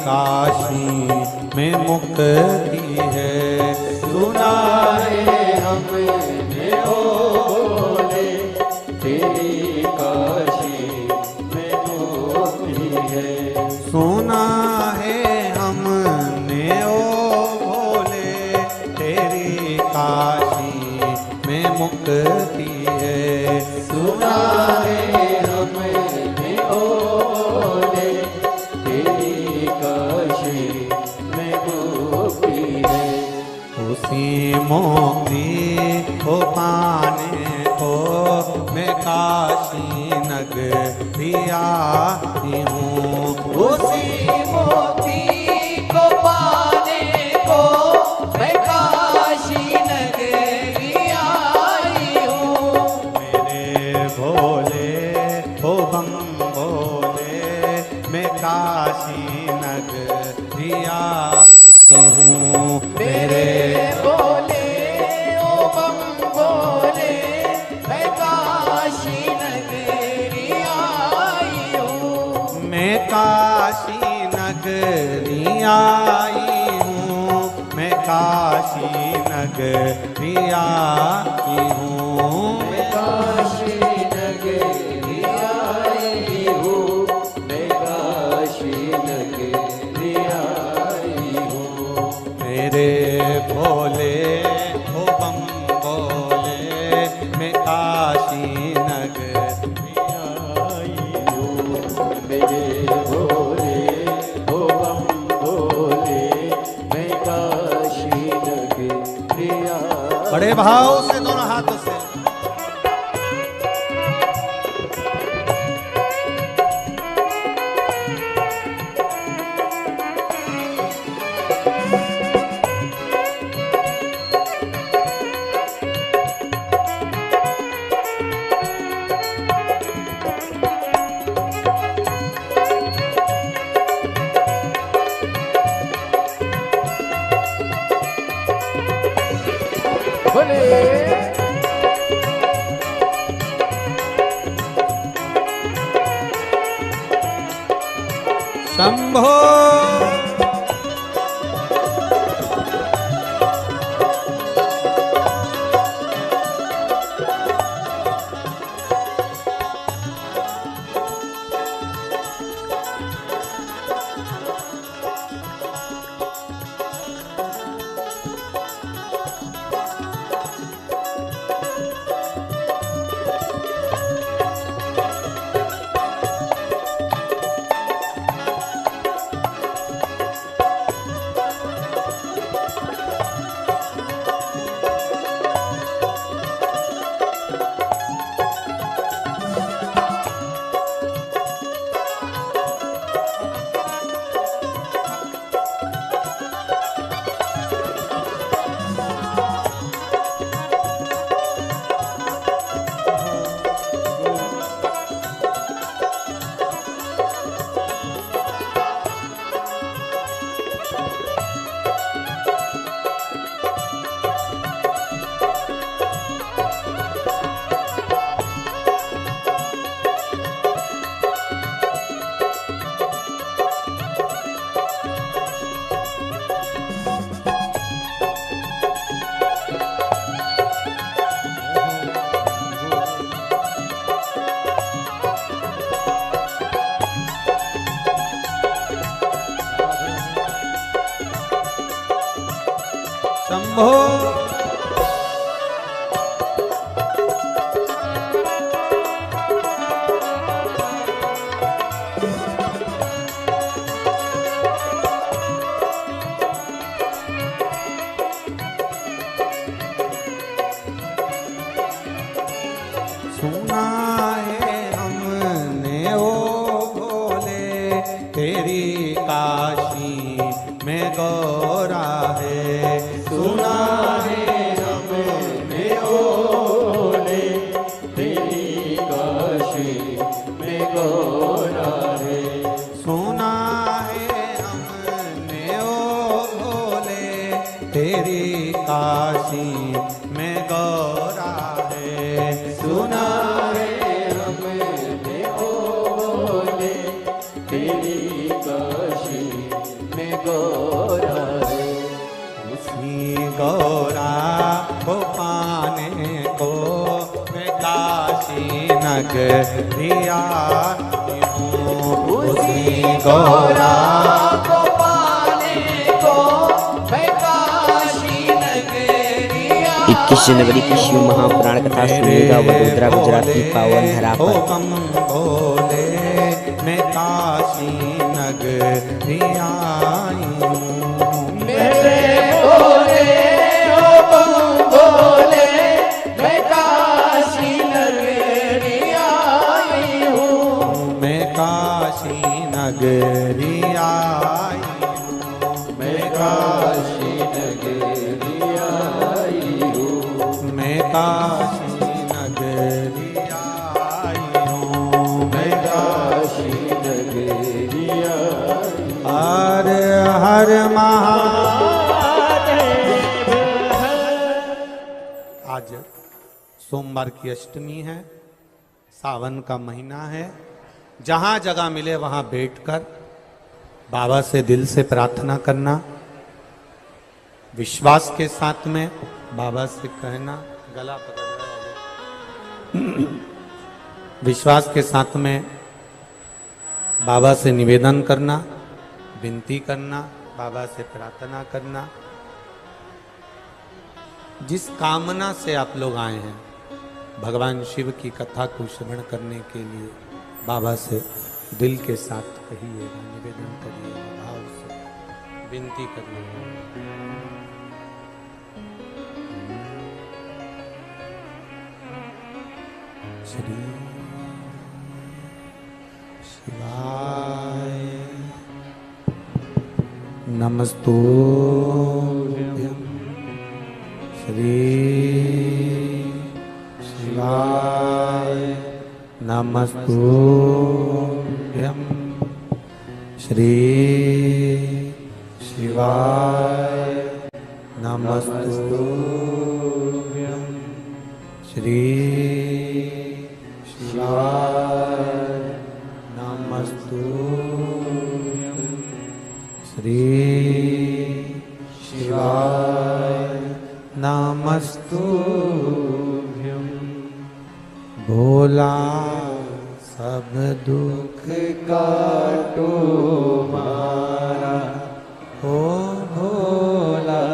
काशी में मुक्ति है। सुना है हमने ओ भोले, तेरी काशी में मुक्ति है। सुना है हमने ओ भोले, तेरी काशी में मुक्ति है। सुना है हमने ओ भोले, तेरी काशी में मुक्ति है। उसी मोक्ति को पाने को मैं काशी नगरी आई हूँ। उसी मोती को पाने को मैं काशी नगरी आई हूँ। मेरे भोले ओ बम भोले, मैं काशी नगरी आई हूँ। मेरे भोले ओ बम भोले, मैं काशी नगरी आई हूँ। मैं काशी नगरी आई हूँ। मैं काशी नगरी आई हूँ। मैं काशी नगरी आई हूँ। मैं काशी नगरी आई हूँ। मेरे भोले ओ बम भोले, मैं काशी नगरी आई हूँ। मेरे भोले ओ बम भोले, मैं काशी नगरी आई। बड़े भाव से दोनों हाथों से भोले शंभो। शंभो। सुना है हमने ओ भोले, तेरी काशी में गौरा है। सुना है हमने ओ भोले, तेरी काशी में गौरा है। सुना है हमने ओ भोले, तेरी काशी में गौरा है। सुना है हमने ओ भोले, तेरी काशी नगरिया उसी गौरा को पाने को मैं काशी नगरिया। 21 जनवरी की शिव महापुराण कथा सुनिएगा वडोदरा गुजरात की पावन धरा पर। बम भोले मैं काशी नगरिया आई हूँ। मेरे भोले ओ बम भोले मैं काशी नगरिया आई हूँ। मैं काशी नगरिया आई हूँ। मैं काशी नगरिया आई हूँ। मैं काशी नगरिया आई हूँ। मैं काशी नगरिया हर हर महादेव। आज सोमवार की अष्टमी है, सावन का महीना है। जहां जगह मिले वहां बैठकर बाबा से दिल से प्रार्थना करना, विश्वास के साथ में बाबा से कहना, गला पकड़ रहा है। विश्वास के साथ में बाबा से निवेदन करना, विनती करना, बाबा से प्रार्थना करना। जिस कामना से आप लोग आए हैं, भगवान शिव की कथा को श्रवण करने के लिए बाबा से दिल के साथ कहिएगा, निवेदन करिएगा, भाव से विनती करिएगा। श्री शिवाय नमस्तुभ्यं। श्री शिवाय नमस्तुभ्यं। श्री शिवाय नमस्तुभ्यं। श्री शिवाय नमस्तुभ्यं। श्री शिवाय नमस्तुभ्यं। भोला सब दुख काटो मारा, हो भोला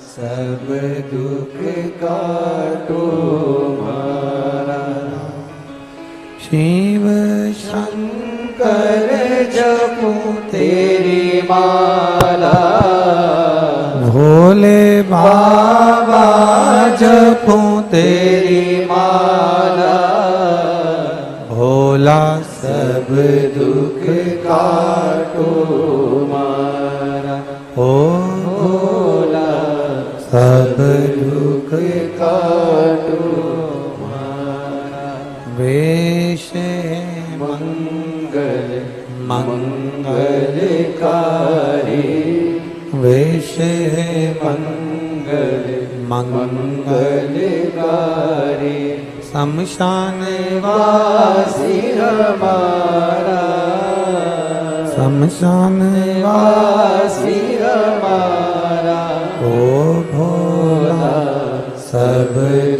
सब दुख काटो मारा। शिव शंकर जपो तेरी माला, भोले बाबा जपो तेरी माला। भोला सब दुख काटो मारा, ओ भोला सब दुख काटो मारा। वेश मंगल मंगलकारी, वेश मंगल मंगलकारी। शमशान वासी हमारा, शमशान वासी हमारा। ओ भोला सब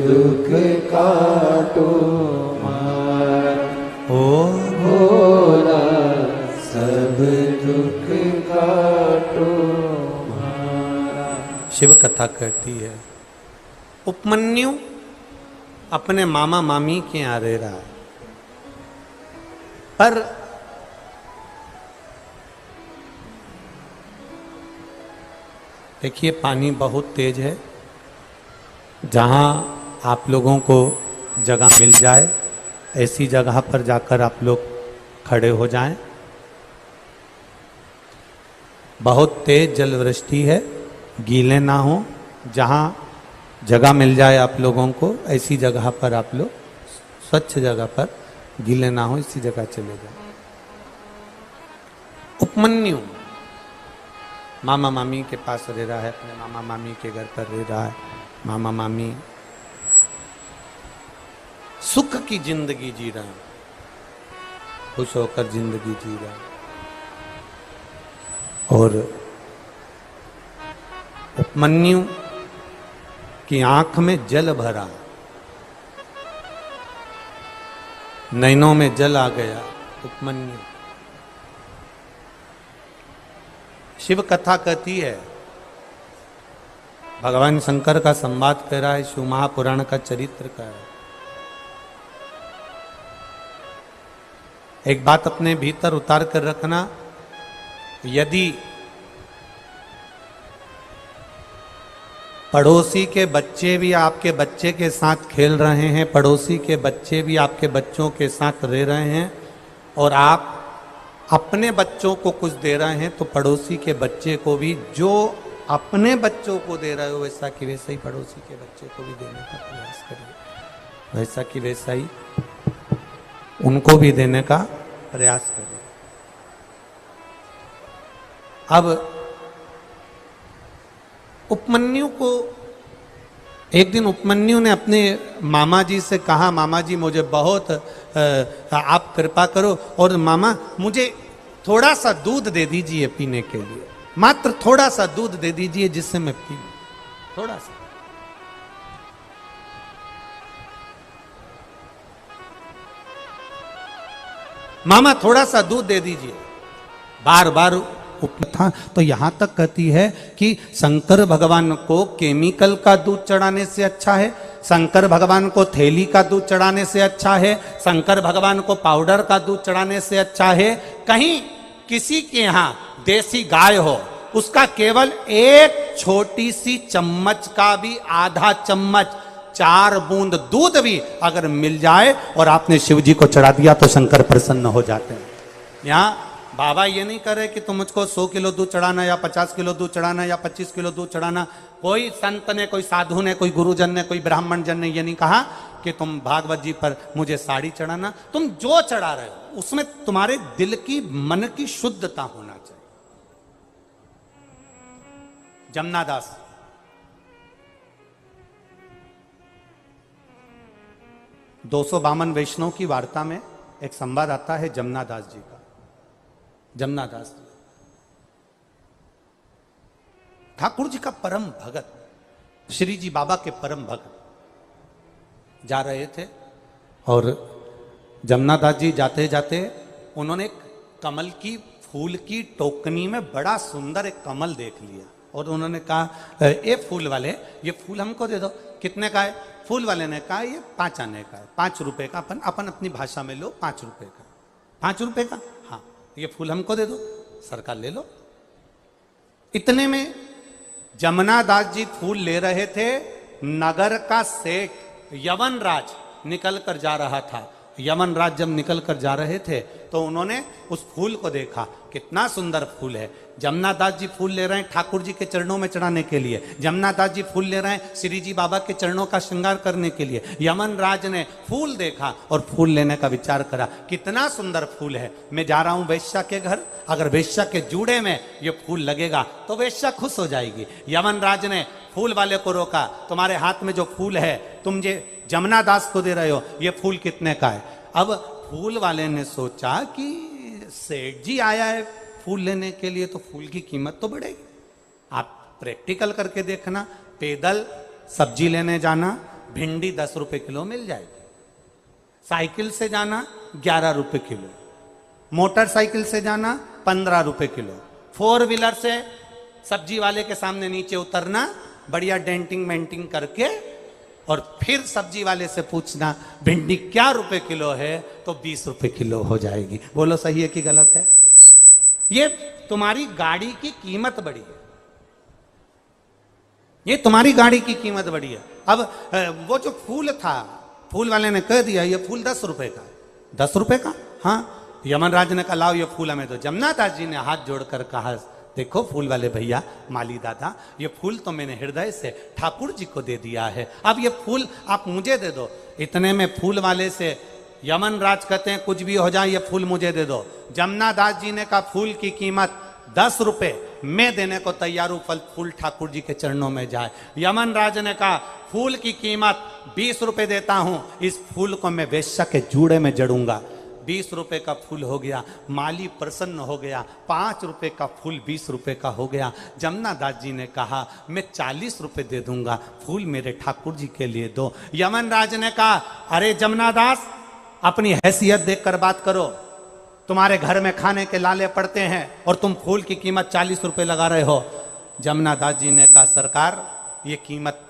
दुख काटो मारा, ओ भोला सब दुख काटो मारा। शिव कथा कहती है, उपमन्यु अपने मामा मामी के यहाँ रह रहा है, पर देखिए पानी बहुत तेज है। जहाँ आप लोगों को जगह मिल जाए ऐसी जगह पर जाकर आप लोग खड़े हो जाएं। बहुत तेज जलवृष्टि है, गीले ना हो। जहाँ जगह मिल जाए आप लोगों को ऐसी जगह पर आप लोग, स्वच्छ जगह पर, गीले ना हो इसी जगह चले जाए। उपमन्यु मामा मामी के पास रह रहा है, अपने मामा मामी के घर पर रह रहा है। मामा मामी सुख की जिंदगी जी रहे हैं, खुश होकर जिंदगी जी रहे हैं। और उपमन्यु की आंख में जल भरा, नैनों में जल आ गया उपमन्यु। शिव कथा कहती है, भगवान शंकर का संवाद कह रहा है, शिव महापुराण का चरित्र का है। एक बात अपने भीतर उतार कर रखना, यदि पड़ोसी के बच्चे भी आपके बच्चे के साथ खेल रहे हैं, पड़ोसी के बच्चे भी आपके बच्चों के साथ रह रहे हैं, और आप अपने बच्चों को कुछ दे रहे हैं, तो पड़ोसी के बच्चे को भी जो अपने बच्चों को दे रहे हो वैसा कि वैसा ही पड़ोसी के बच्चे को भी देने का प्रयास करिए, वैसा कि वैसा ही उनको भी देने का प्रयास करिए। अब उपमन्यु को एक दिन उपमन्यु ने अपने मामा जी से कहा, मामा जी मुझे बहुत आप कृपा करो, और मामा मुझे थोड़ा सा दूध दे दीजिए पीने के लिए, मात्र थोड़ा सा दूध दे दीजिए जिससे मैं पी लूं, थोड़ा सा। मामा थोड़ा सा दूध दे दीजिए, बार बार था। तो यहां तक कहती है कि शंकर भगवान को केमिकल का दूध चढ़ाने से अच्छा है, शंकर भगवान को थैली का दूध चढ़ाने से अच्छा है, शंकर भगवान को पाउडर का दूध चढ़ाने से अच्छा है। कहीं किसी के यहां देसी गाय हो, उसका केवल एक छोटी सी चम्मच का भी आधा चम्मच 4 बूंद दूध भी अगर मिल जाए और आपने शिव जी को चढ़ा दिया तो शंकर प्रसन्न हो जाते हैं। यहाँ बाबा ये नहीं कर रहे कि तुम मुझको 100 किलो दूध चढ़ाना या 50 किलो दूध चढ़ाना या 25 किलो दूध चढ़ाना। कोई संत ने, कोई साधु ने, कोई गुरुजन ने, कोई ब्राह्मण जन ने ये नहीं कहा कि तुम भागवत जी पर मुझे साड़ी चढ़ाना। तुम जो चढ़ा रहे हो उसमें तुम्हारे दिल की, मन की शुद्धता होना चाहिए। जमनादास, दो 252 वैष्णव की वार्ता में एक संवाद आता है जमनादास जी का। जमनादास ठाकुर जी का परम भगत, श्री जी बाबा के परम भगत जा रहे थे, और जमनादास जी जाते जाते उन्होंने एक कमल की फूल की टोकनी में बड़ा सुंदर एक कमल देख लिया, और उन्होंने कहा ए फूल वाले, ये फूल हमको दे दो। कितने का है? फूल वाले ने कहा ये 5 आने का है, 5 रुपए का। अपन अपनी भाषा में लो, 5 रुपए का। 5 रुपए का? हाँ, ये फूल हमको दे दो, सरकार ले लो। इतने में जमनादास जी फूल ले रहे थे, नगर का सेठ यवन राज निकल कर जा रहा था। यमन राज जब निकल कर जा रहे थे तो उन्होंने उस फूल को देखा, कितना सुंदर फूल है। जमनादास जी फूल ले रहे हैं ठाकुर जी के चरणों में चढ़ाने के लिए, जमनादास जी फूल ले रहे हैं श्री जी बाबा के चरणों का श्रृंगार करने के लिए। यमन राज ने फूल देखा और फूल लेने का विचार करा, कितना सुंदर फूल है, मैं जा रहा हूं वेश्या के घर, अगर वेश्या के जूड़े में ये फूल लगेगा तो वेश्या खुश हो जाएगी। यमन राज ने फूल वाले को रोका, तुम्हारे हाथ में जो फूल है तुम ये जमनादास को दे रहे हो, ये फूल कितने का है? अब फूल वाले ने सोचा कि सेठ जी आया है फूल लेने के लिए तो फूल की कीमत तो बढ़ेगी। आप प्रैक्टिकल करके देखना, पैदल सब्जी लेने जाना, भिंडी 10 रुपए किलो मिल जाएगी, साइकिल से जाना 11 रुपए किलो, मोटरसाइकिल से जाना 15 रुपए किलो, 4 व्हीलर से सब्जी वाले के सामने नीचे उतरना, बढ़िया डेंटिंग मेंटिंग करके, और फिर सब्जी वाले से पूछना भिंडी क्या रुपए किलो है, तो 20 रुपए किलो हो जाएगी। बोलो सही है कि गलत है? ये तुम्हारी गाड़ी की कीमत बढ़ी है, ये तुम्हारी गाड़ी की कीमत बढ़ी है। अब वो जो फूल था, फूल वाले ने कह दिया ये फूल 10 रुपए का। 10 रुपए का? हाँ। यमन राज ने कहा लाओ ये फूल हमें दो। जमनादास जी ने हाथ जोड़कर कहा देखो फूल वाले भैया, माली दादा, ये फूल तो मैंने हृदय से ठाकुर जी को दे दिया है, अब ये फूल आप मुझे दे दो। इतने में फूल वाले से यमन राज कहते हैं कुछ भी हो जाए ये फूल मुझे दे दो। जमनादास जी ने कहा फूल की कीमत 10 रुपए, मैं देने को तैयार हूं, फूल ठाकुर जी के चरणों में जाए। यमन राज ने कहा फूल की कीमत 20 रुपए देता हूं, इस फूल को मैं वेश्या के जूड़े में जड़ूंगा। 20 रुपए का फूल हो गया, माली प्रसन्न हो गया। 5 रुपए का फूल 20 रुपए का हो गया। जमनादास जी ने कहा मैं 40 रुपए दे दूंगा, फूल मेरे ठाकुर जी के लिए दो। यमन राज ने कहा अरे जमनादास, अपनी हैसियत देखकर बात करो। तुम्हारे घर में खाने के लाले पड़ते हैं और तुम फूल की कीमत 40 रुपए लगा रहे हो। जमुना दास जी ने कहा, सरकार ये कीमत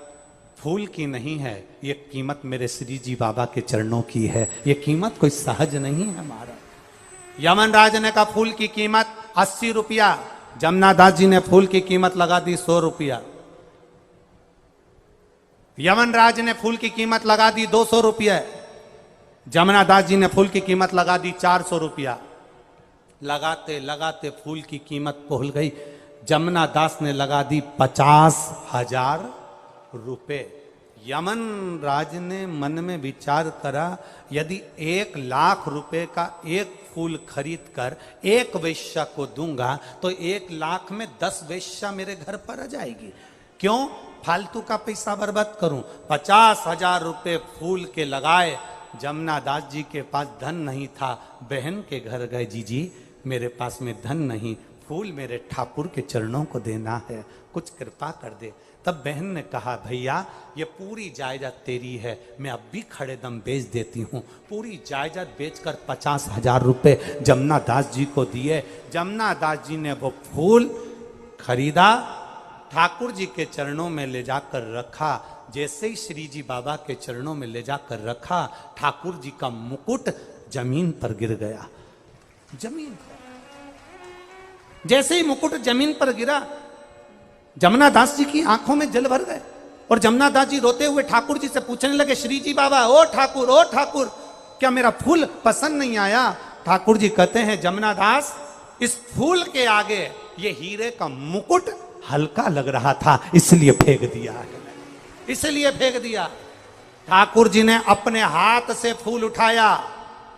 फूल की नहीं है, ये कीमत मेरे श्री जी बाबा के चरणों की है, ये कीमत कोई सहज नहीं है महाराज। यमन राज ने कहा फूल की कीमत 80 रुपया। जमुना दास जी ने फूल की कीमत लगा दी 100 रुपया। यमन राज ने फूल की कीमत लगा दी 200 रुपया। जमुना दास जी ने फूल की कीमत लगा दी 400 रुपया। लगाते लगाते फूल की कीमत पहुंच गई। जमुना दास ने लगा दी 50,000 रुपए। यमन राज ने मन में विचार करा, यदि 1,00,000 रुपए का एक फूल खरीद कर एक वेश्या को दूंगा तो 1,00,000 में 10 वेश्या मेरे घर पर आ जाएगी। क्यों फालतू का पैसा बर्बाद करूं? 50,000 रुपए फूल के लगाए। जमुना दास जी के पास धन नहीं था। बहन के घर गए, जीजी मेरे पास में धन नहीं, फूल मेरे ठाकुर के चरणों को देना है, कुछ कृपा कर दे। तब बहन ने कहा, भैया ये पूरी जायदाद तेरी है, मैं अब भी खड़े दम बेच देती हूँ। पूरी जायदाद बेचकर 50,000 रुपए जमुना दास जी को दिए। जमुना दास जी ने वो फूल खरीदा, ठाकुर जी के चरणों में ले जाकर रखा। जैसे ही श्री जी बाबा के चरणों में ले जाकर रखा, ठाकुर जी का मुकुट जमीन पर गिर गया। जमीन पर जैसे ही मुकुट जमीन पर गिरा, जमुना दास जी की आंखों में जल भर गए और जमुना दास जी रोते हुए ठाकुर जी से पूछने लगे, श्री जी बाबा, ओ ठाकुर, क्या मेरा फूल पसंद नहीं आया? ठाकुर जी कहते हैं, जमुना दास, इस फूल के आगे ये हीरे का मुकुट हल्का लग रहा था, इसलिए फेंक दिया है, इसलिए फेंक दिया। ठाकुर जी ने अपने हाथ से फूल उठाया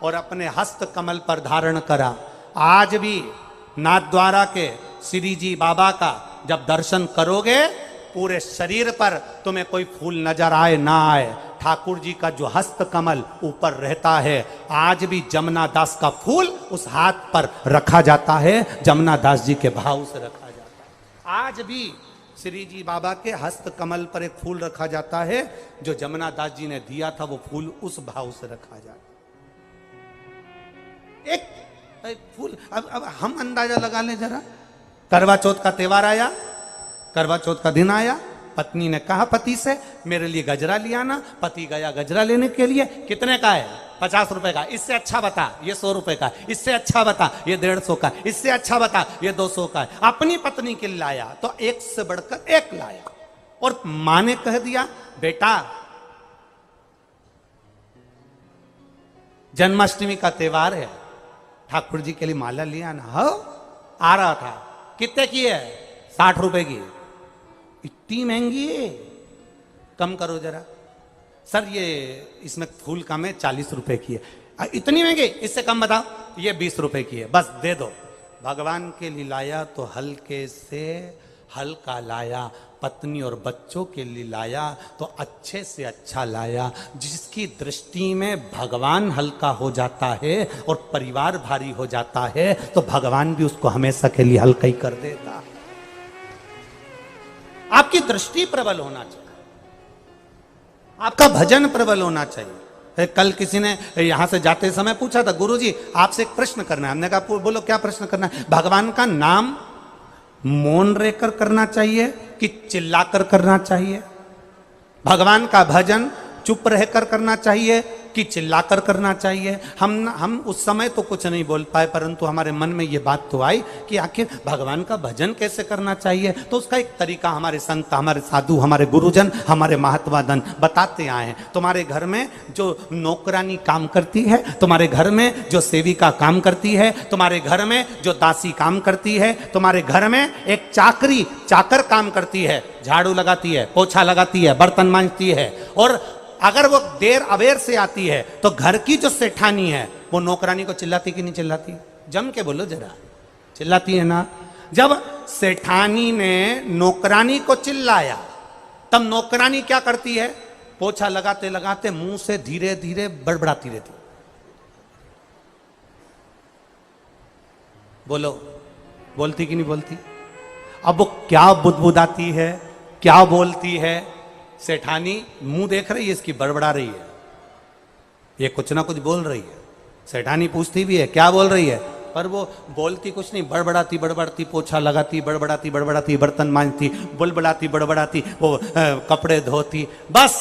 और अपने हस्त कमल पर धारण करा। आज भी नाथद्वारा के श्री जी बाबा का जब दर्शन करोगे, पूरे शरीर पर तुम्हें कोई फूल नजर आए ना आए, ठाकुर जी का जो हस्त कमल ऊपर रहता है, आज भी जमुना दास का फूल उस हाथ पर रखा जाता है, जमुना दास जी के भाव से रखा जाता है। आज भी श्री जी बाबा के हस्त कमल पर एक फूल रखा जाता है, जो जमुना दास जी ने दिया था, वो फूल उस भाव से रखा जाता है। एक फूल, अब हम अंदाजा लगा लें जरा। करवा चौथ का त्योहार आया, करवा चौथ का दिन आया, पत्नी ने कहा पति से, मेरे लिए गजरा लिया ना। पति गया गजरा लेने के लिए, कितने का है? 50 रुपए का। इससे अच्छा बता, ये 100 रुपए का। इससे अच्छा बता, ये 150 का। इससे अच्छा बता, ये 200 का है। अपनी पत्नी के लिए लाया तो एक से बढ़कर एक लाया। और मां ने कह दिया, बेटा जन्माष्टमी का त्योहार है, ठाकुर जी के लिए माला लिया ना। हो आ रहा था, कितने की है? 60 रुपए की। इतनी महंगी है, कम करो जरा। सर ये इसमें फूल कम है, 40 रुपए की है। इतनी महंगी, इससे कम बताओ। ये 20 रुपए की है, बस दे दो। भगवान के लिए लाया तो हल्के से हल्का लाया, पत्नी और बच्चों के लिए लाया तो अच्छे से अच्छा लाया। जिसकी दृष्टि में भगवान हल्का हो जाता है और परिवार भारी हो जाता है, तो भगवान भी उसको हमेशा के लिए हल्का ही कर देता है। आपकी दृष्टि प्रबल होना चाहिए, आपका भजन प्रबल होना चाहिए। कल किसी ने यहां से जाते समय पूछा था, गुरुजी आपसे एक प्रश्न करना है। हमने कहा बोलो क्या प्रश्न करना है? भगवान का नाम मौन रहकर करना चाहिए कि चिल्लाकर करना चाहिए? भगवान का भजन चुप रहकर करना चाहिए कि चिल्लाकर करना चाहिए? हम उस समय तो कुछ नहीं बोल पाए, परंतु हमारे मन में ये बात तो आई कि आखिर भगवान का भजन कैसे करना चाहिए। तो उसका एक तरीका हमारे संत, हमारे साधु, हमारे गुरुजन, हमारे महात्मादन बताते आए हैं। तुम्हारे घर में जो नौकरानी काम करती है, तुम्हारे घर में जो सेविका काम करती है, तुम्हारे घर में जो दासी काम करती है, तुम्हारे घर में एक चाकर काम करती है, झाड़ू लगाती है, पोछा लगाती है, बर्तन मांजती है। और अगर वो देर अवेर से आती है तो घर की जो सेठानी है वो नौकरानी को चिल्लाती कि नहीं चिल्लाती? जम के बोलो जरा, चिल्लाती है ना? जब सेठानी ने नौकरानी को चिल्लाया, तब नौकरानी क्या करती है? पोछा लगाते लगाते मुंह से धीरे धीरे बड़बड़ाती रहती। बोलो, बोलती कि नहीं बोलती? अब वो क्या बुदबुदाती है, क्या बोलती है? सेठानी मुंह देख रही है, इसकी बड़बड़ा रही है। ये कुछ ना कुछ बोल रही है। सेठानी पूछती भी है क्या बोल रही है, पर वो बोलती कुछ नहीं, बड़बड़ाती, पोछा लगाती, बड़बड़ाती, बर्तन मांजती, बुलबुलाती, बड़बड़ाती, वो कपड़े धोती। बस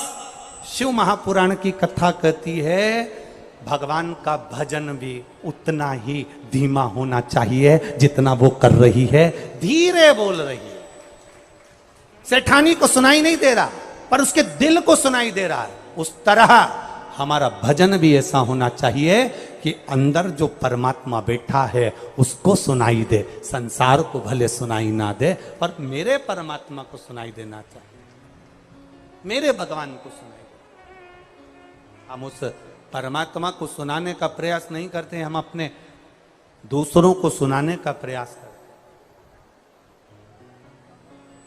शिव महापुराण की कथा कहती है भगवान का भजन भी उतना ही धीमा होना चाहिए जितना वो कर रही है, धीरे बोल रही है। सेठानी को सुनाई नहीं दे रहा, पर उसके दिल को सुनाई दे रहा है। उस तरह हमारा भजन भी ऐसा होना चाहिए कि अंदर जो परमात्मा बैठा है उसको सुनाई दे, संसार को भले सुनाई ना दे, पर मेरे परमात्मा को सुनाई देना चाहिए, मेरे भगवान को सुनाई दे। हम उस परमात्मा को सुनाने का प्रयास नहीं करते, हम अपने दूसरों को सुनाने का प्रयास करते,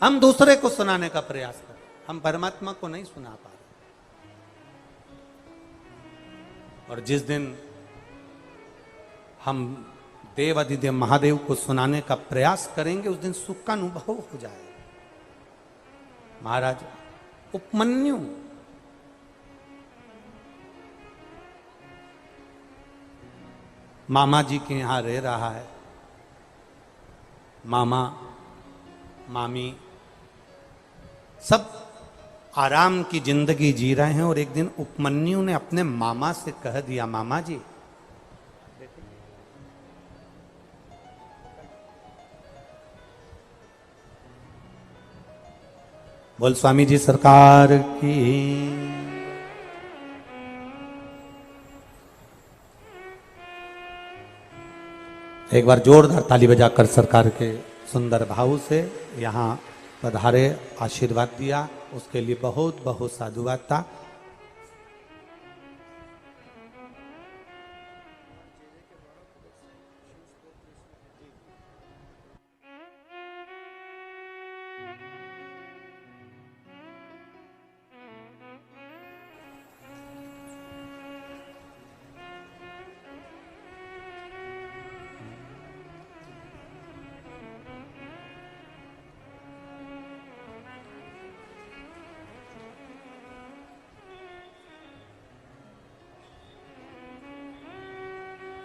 हम दूसरे को सुनाने का प्रयास करते, हम परमात्मा को नहीं सुना पा रहे। और जिस दिन हम देव अधिदेव महादेव को सुनाने का प्रयास करेंगे उस दिन सुख का अनुभव हो जाएगा। महाराज उपमन्यु मामा जी के यहां रह रहा है, मामा मामी सब आराम की जिंदगी जी रहे हैं। और एक दिन उपमन्यु ने अपने मामा से कह दिया, मामा जी बोल स्वामी जी सरकार की। एक बार जोरदार ताली बजाकर सरकार के सुंदर भाव से यहाँ पधारे, आशीर्वाद दिया, उसके लिए बहुत बहुत साधुवाद था।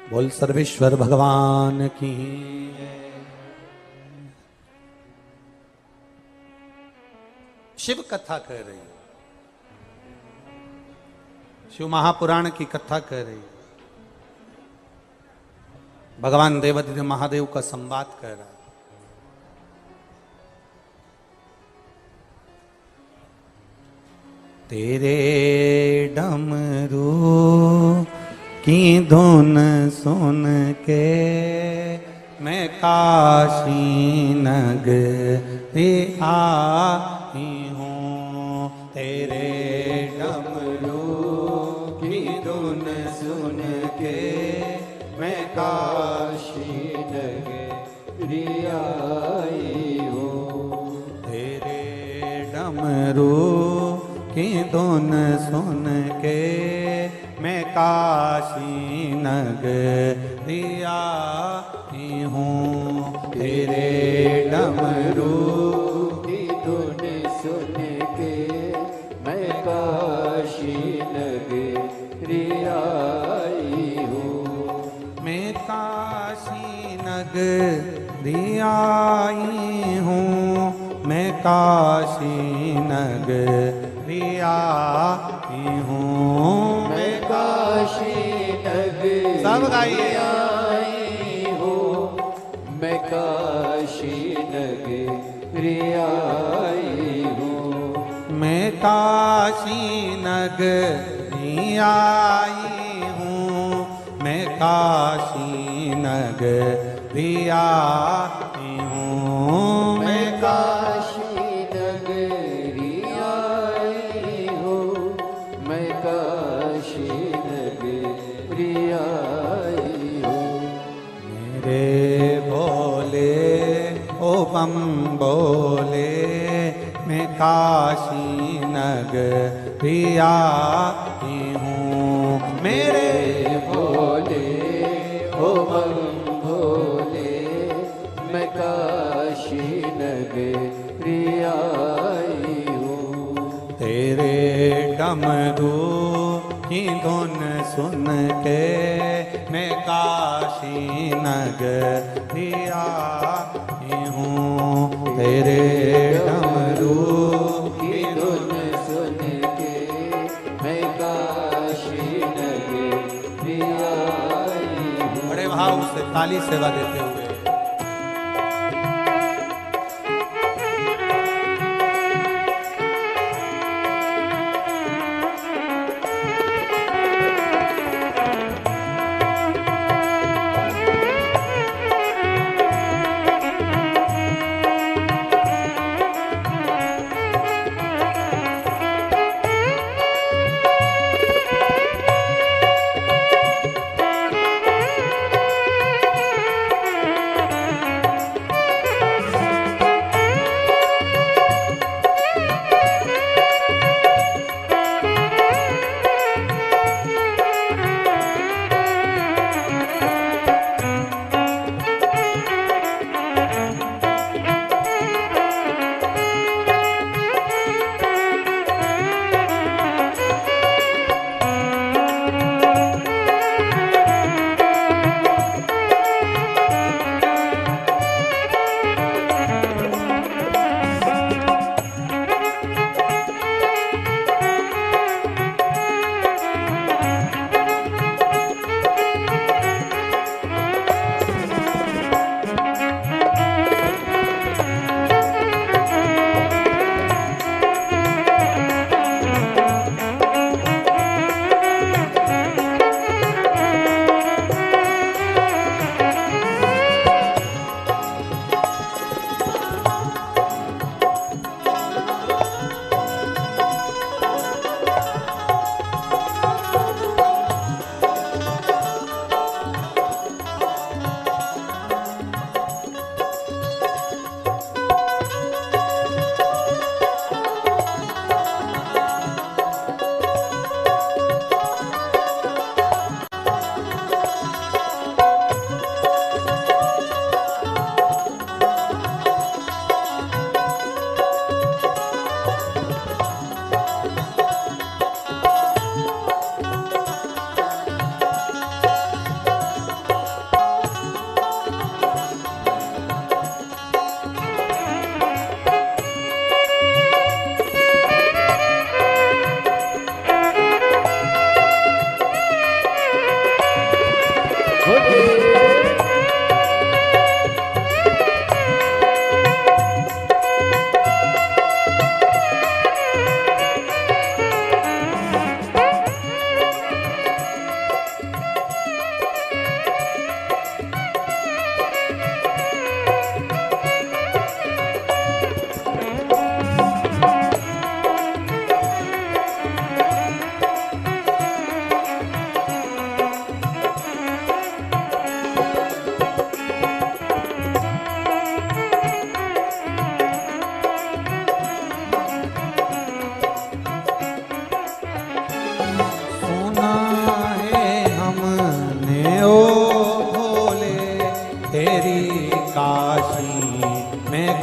बोल सर्वेश्वर भगवान की। शिव कथा कह रही है, शिव महापुराण की कथा कह रही है, भगवान देवाधिदेव महादेव का संवाद कह रहा है। तेरे डमरू की धुन सुन के मैं काशी नगरी आई हूँ। तेरे डमरू की धुन सुन के मैं काशी नगरी आई हूँ। तेरे डमरू की धुन सुन के मैं काशी नगरी आई हूँ। तेरे डमरू की धुन सुन के मैं काशी नगरी आई हूँ। मैं काशी नगरी आई हूँ। मैं काशी नगरी आई हूँ। मैं काशी नगरी सब गाइए। आई हूँ। मैं काशी नगरी आई हूँ। मैं काशी नगरी आई हूँ। मैं काशी नगरी आई हूँ। मैं काशी नगरी आई हूँ। मैं काशी नगरी आई हूँ। मेरे बोले ओ बम बोले मैं काशी नगरी आई हूँ। मेरे भोले ओ बम भोले मैं काशी नगरी आई हूँ। तेरे डमरू की धुन सुन के मैं काशी नगरी आई हूँ तेरे डमरू की धुन सुन के मैं काशी नगरी आई हूँ। बड़े भाव से ताली सेवा देते हुए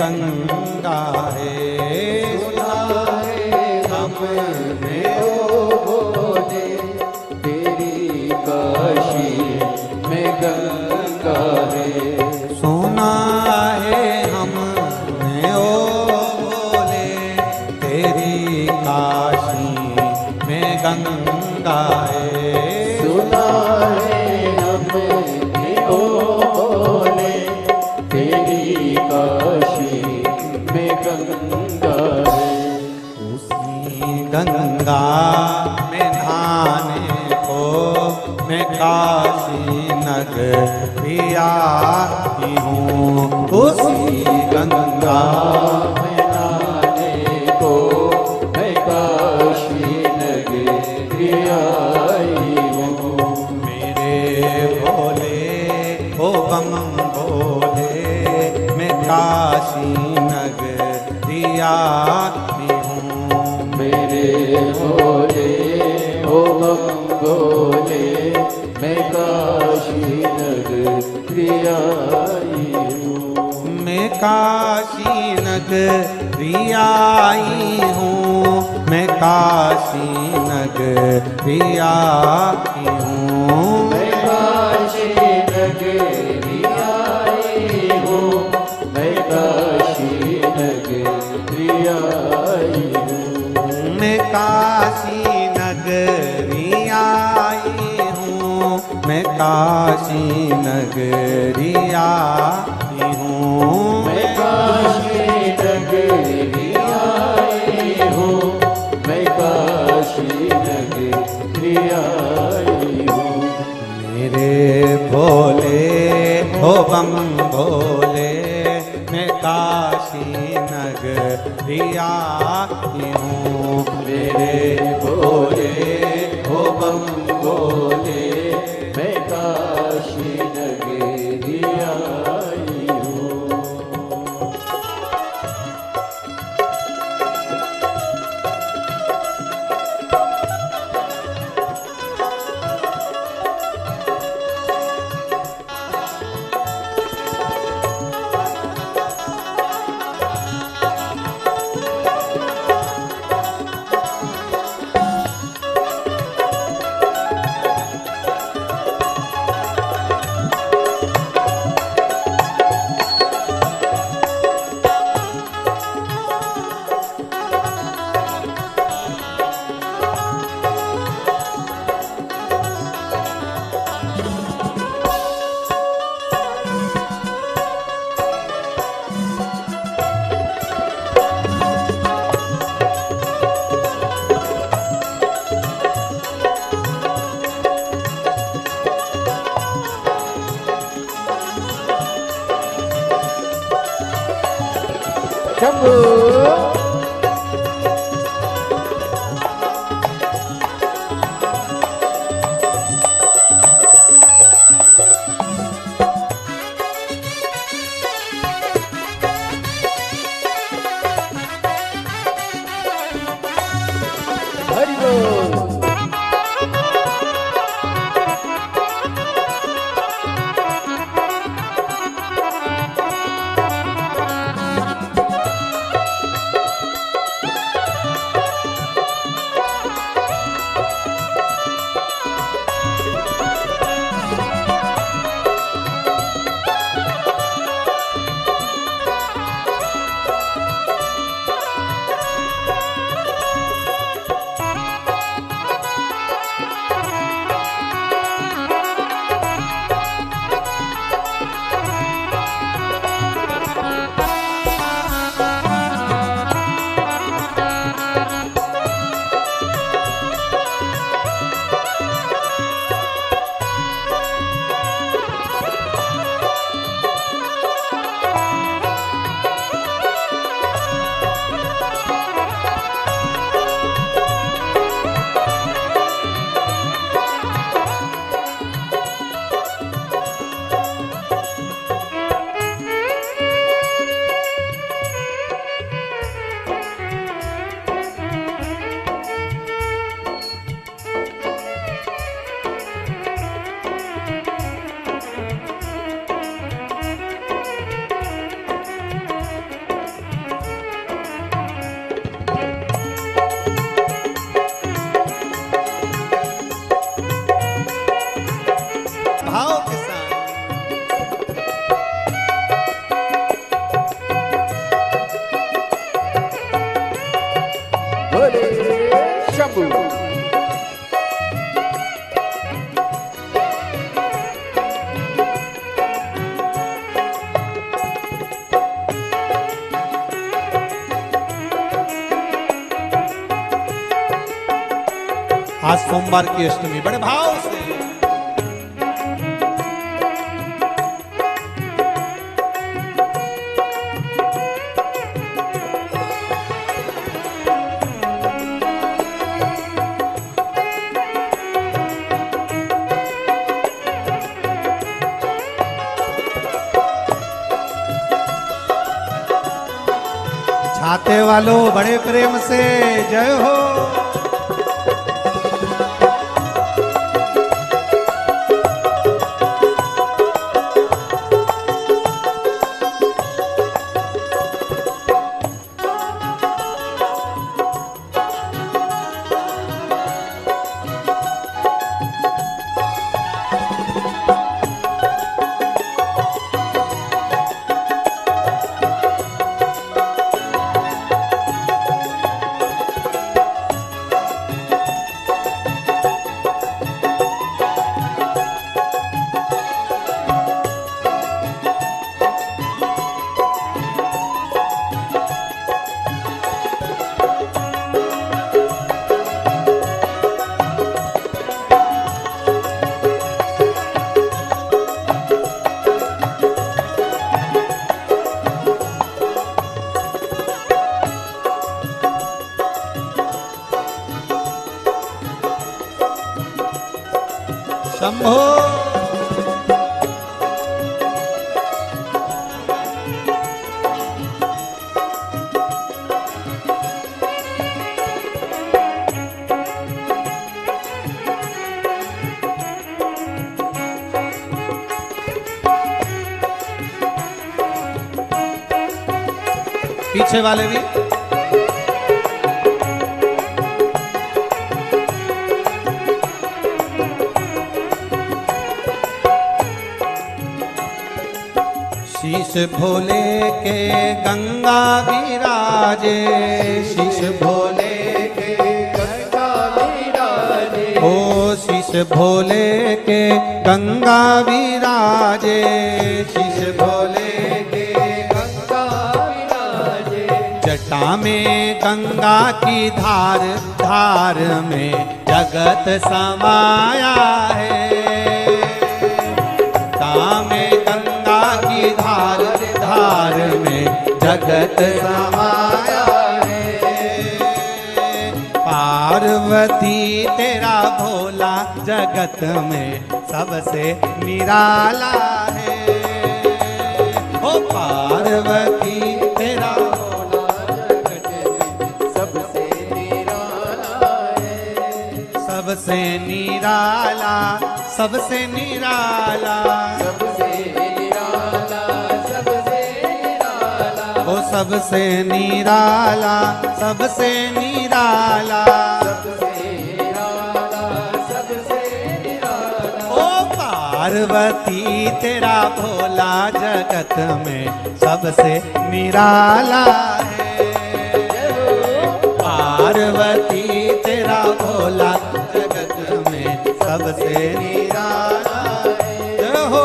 गंगा है सुना है हमने ओ बोले तेरी काशी में गंगा है। सुना है हमने ओ बोले तेरी काशी में गंगा है। सुना है हमने ओ बोले तेरी काशी में गंगा है। उसी गंगा में नहाने को मैं काशी नगरी आई हूँ। उसी गंगा में नहाने को मैं काशी नगरी आई हूँ। मेरे भोले ओ बम भोले मैं काशी नगरी आई हूँ। मेरे भोले ओ बम भोले मैं काशी नगरी आई हूँ। मैं काशी नगरी आई हूँ। मैं काशी नगरी आई हूँ। मैं काशी नगरी आई हूँ। मैं काशी नगरी आई हूँ। मैं काशी नगरी आई हूँ। मैं काशी नगरी आई हूँ। मैं काशी नगरी आई हूँ। मैं काशी नगरी आई हूँ। मेरे भोले हो बम भोले, मैं काशी नगरी आई हूँ। मेरे भोले हो बम भोले, मैं काशी नगरी आई हूँ। शंभू हरि बोल। भाव के साथ भोले शंभू आज सोमवार की अष्टमी बड़े भाव से छाते वालों बड़े प्रेम से जय हो। शंभो। पीछे वाले भी शीश भोले के गंगा विराजे, शीश भोले के गंगा विराजे, ओ शीश भोले के गंगा विराजे, शीश भोले के गंगा विराजे, जटा में गंगा की धार, धार में जगत समाया है। जटा में गंगा की धार, धार में जगत समाया है। पार्वती तेरा भोला जगत में सबसे निराला है। ओ पार्वती तेरा सबसे निराला है, सबसे निराला, सबसे निराला, सबसे निराला, सबसे निराला, ओ सबसे निराला, सबसे निराला, सबसे निराला, सबसे निराला, ओ पार्वती तेरा भोला जगत में सबसे निराला है। पार्वती तेरा भोला जगत में सबसे निराला है। जय हो।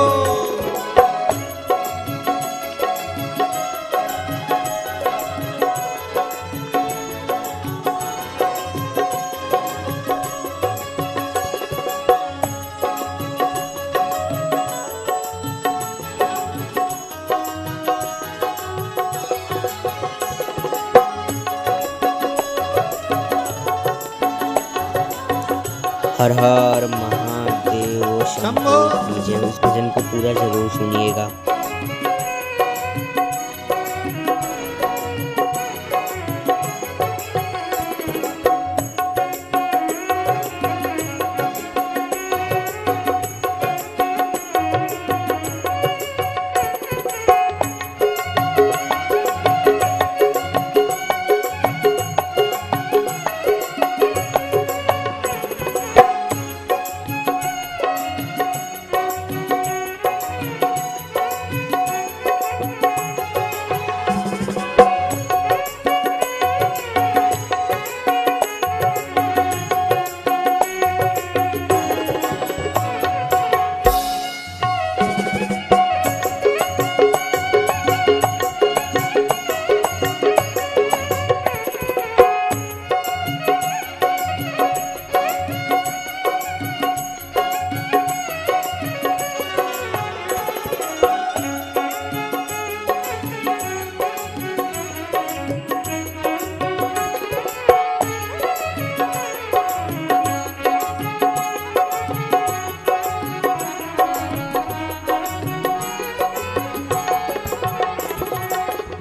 हर हर महादेव शंभो। शंभो। कीजिए उस भजन को पूरा जरूर सुनिएगा।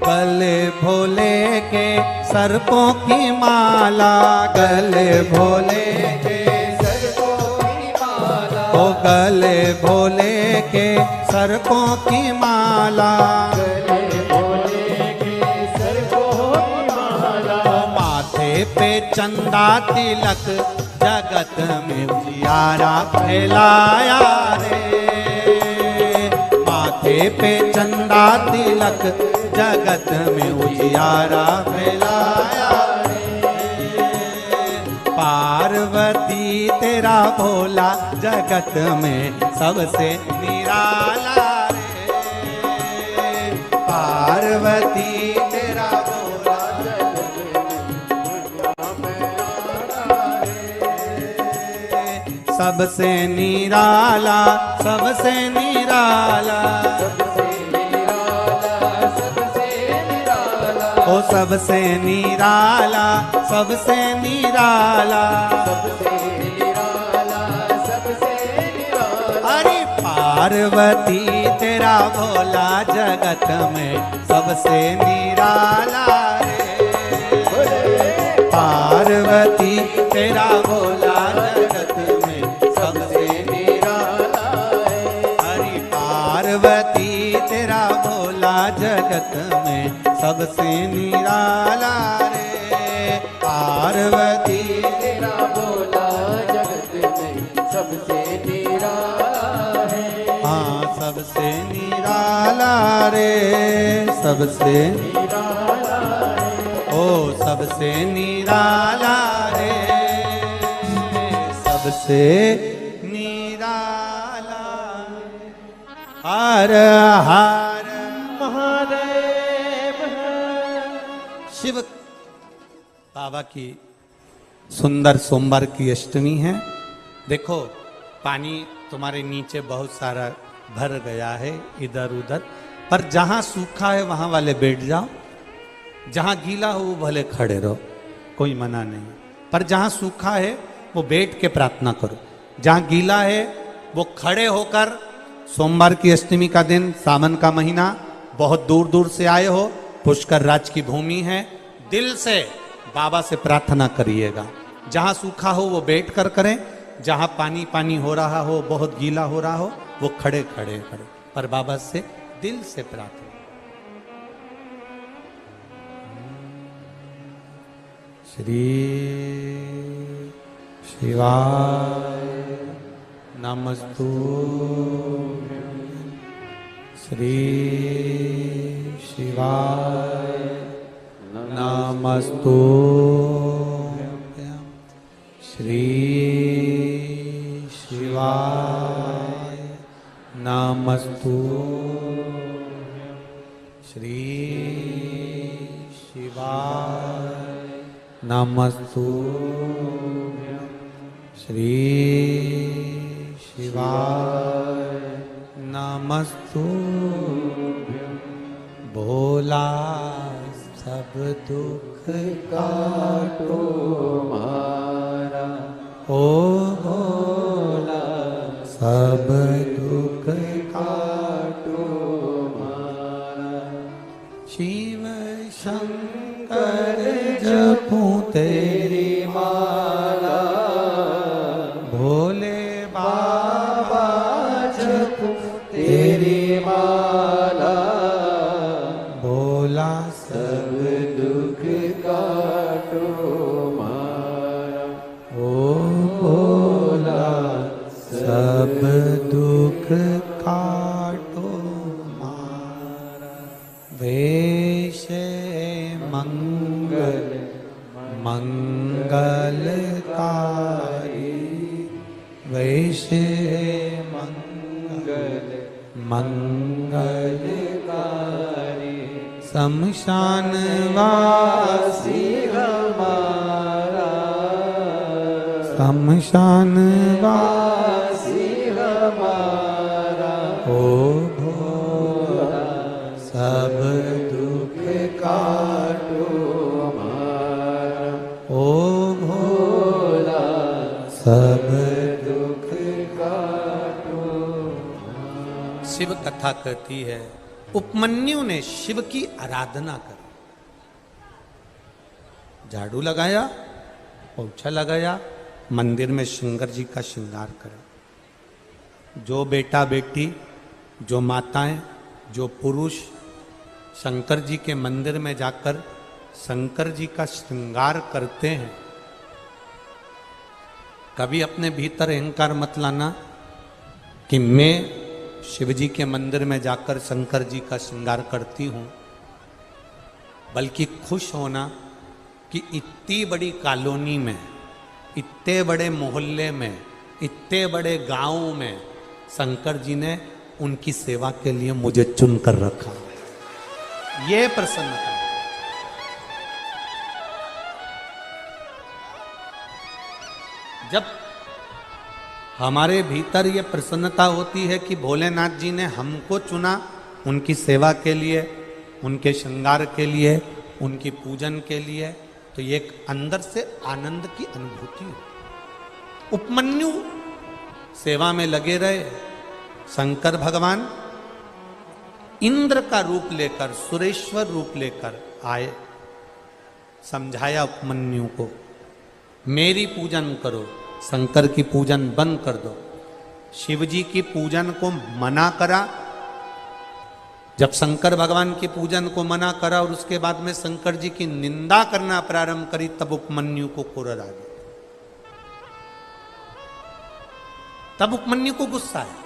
गले भोले के सर्पों की माला, गले भोले के सर्पों की माला, ओ गले भोले के सर्पों की माला, गले भोले के सर्पों की माला, ओ माथे पे चंदा तिलक जगत में उजियारा फैलाया रे। माथे पे चंदा तिलक जगत में उजियारा फैलाया रे। पार्वती तेरा भोला जगत में सबसे निराला रे। पार्वती तेरा भोला सबसे निराला, सबसे निराला, ओ सबसे निराला, सबसे निराला, सबसे निराला, सबसे निराला, पार्वती तेरा भोला जगत में सबसे निराला रे। पार्वती तेरा भोला जगत में सबसे निराला है। हरि पार्वती तेरा भोला जगत में सबसे निराला रे। पार्वती तेरा भोला जगत में सबसे निराला है। हाँ सबसे निराला रे, सबसे निराला है। ओ सबसे निराला रे, सबसे निराला। हर हर महादेव। शिव बाबा की सुंदर सोमवार की अष्टमी है। देखो पानी तुम्हारे नीचे बहुत सारा भर गया है इधर उधर, पर जहां सूखा है वहां वाले बैठ जाओ, जहां गीला हो वो भले खड़े रहो, कोई मना नहीं। पर जहां सूखा है वो बैठ के प्रार्थना करो, जहां गीला है वो खड़े होकर। सोमवार की अष्टमी का दिन, सावन का महीना, बहुत दूर दूर से आए हो, पुष्कर राज की भूमि है, दिल से बाबा से प्रार्थना करिएगा। जहां सूखा हो वो बैठ कर करें, जहां पानी पानी हो रहा हो, बहुत गीला हो रहा हो, वो खड़े खड़े करें, पर बाबा से दिल से प्रार्थना। श्री शिवाय नमस्तुभ्यं। श्री शिवाय नमस्तुभ्यं। श्री शिवाय नमस्तुभ्यं। श्री शिवाय नमस्तुभ्यं। श्री शिवाय नमस्तुभ्यं। भोला सब दुख काटो मारा। ओ भोला सब दुख काटो मारा। शिव शंकर जपूं तेरी माला। भोले बाबा जपूं तेरी माला। भोला सब दुख काटो मारा। ओ भोला सब दुख काटो मारा। वेश मंगल मंगलकारी, वेश मंगल मंगलकारी। शमशान वासी हमारा। शमशान वासी हमारा। ओ भोला सब दुख काटो मारा। ओ भोला सब दुख काटो। शिव कथा कहती है, उपमन्यु ने शिव की आराधना करी, झाड़ू लगाया, पोछा लगाया, मंदिर में शंकर जी का श्रृंगार करा। जो बेटा बेटी, जो माताएं, जो पुरुष शंकर जी के मंदिर में जाकर शंकर जी का श्रृंगार करते हैं, कभी अपने भीतर अहंकार मत लाना कि मैं शिव जी के मंदिर में जाकर शंकर जी का श्रृंगार करती हूँ, बल्कि खुश होना कि इतनी बड़ी कॉलोनी में, इतने बड़े मोहल्ले में, इतने बड़े गांव में शंकर जी ने उनकी सेवा के लिए मुझे चुन कर रखा। ये प्रसन्नता। जब हमारे भीतर ये प्रसन्नता होती है कि भोलेनाथ जी ने हमको चुना उनकी सेवा के लिए, उनके श्रृंगार के लिए, उनकी पूजन के लिए, तो ये एक अंदर से आनंद की अनुभूति है। उपमन्यु सेवा में लगे रहे, शंकर भगवान इंद्र का रूप लेकर, सुरेश्वर रूप लेकर आए, समझाया उपमन्यु को, मेरी पूजन करो, शंकर की पूजन बंद कर दो। शिव जी की पूजन को मना करा। जब शंकर भगवान की पूजन को मना करा और उसके बाद में शंकर जी की निंदा करना प्रारंभ करी, तब उपमन्यु को क्रोध आ गया। तब उपमन्यु को गुस्सा है।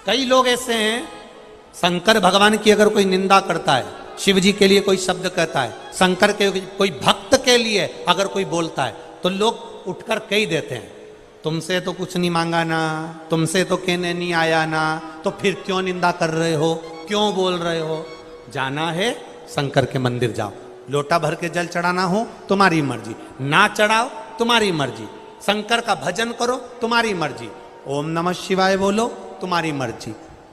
कई लोग ऐसे हैं, शंकर भगवान की अगर कोई निंदा करता है, शिव जी के लिए कोई शब्द कहता है, शंकर के कोई भक्त के लिए अगर कोई बोलता है, तो लोग उठकर कह देते हैं, तुमसे तो कुछ नहीं मांगा ना, तुमसे तो कहने नहीं आया ना, तो फिर क्यों निंदा कर रहे हो, क्यों बोल रहे हो? जाना है शंकर के मंदिर जाओ, लोटा भर के जल चढ़ाना हो तुम्हारी मर्जी, ना चढ़ाओ तुम्हारी मर्जी, शंकर का भजन करो तुम्हारी मर्जी, ओम नमः शिवाय बोलो तुम्हारी मर्जी।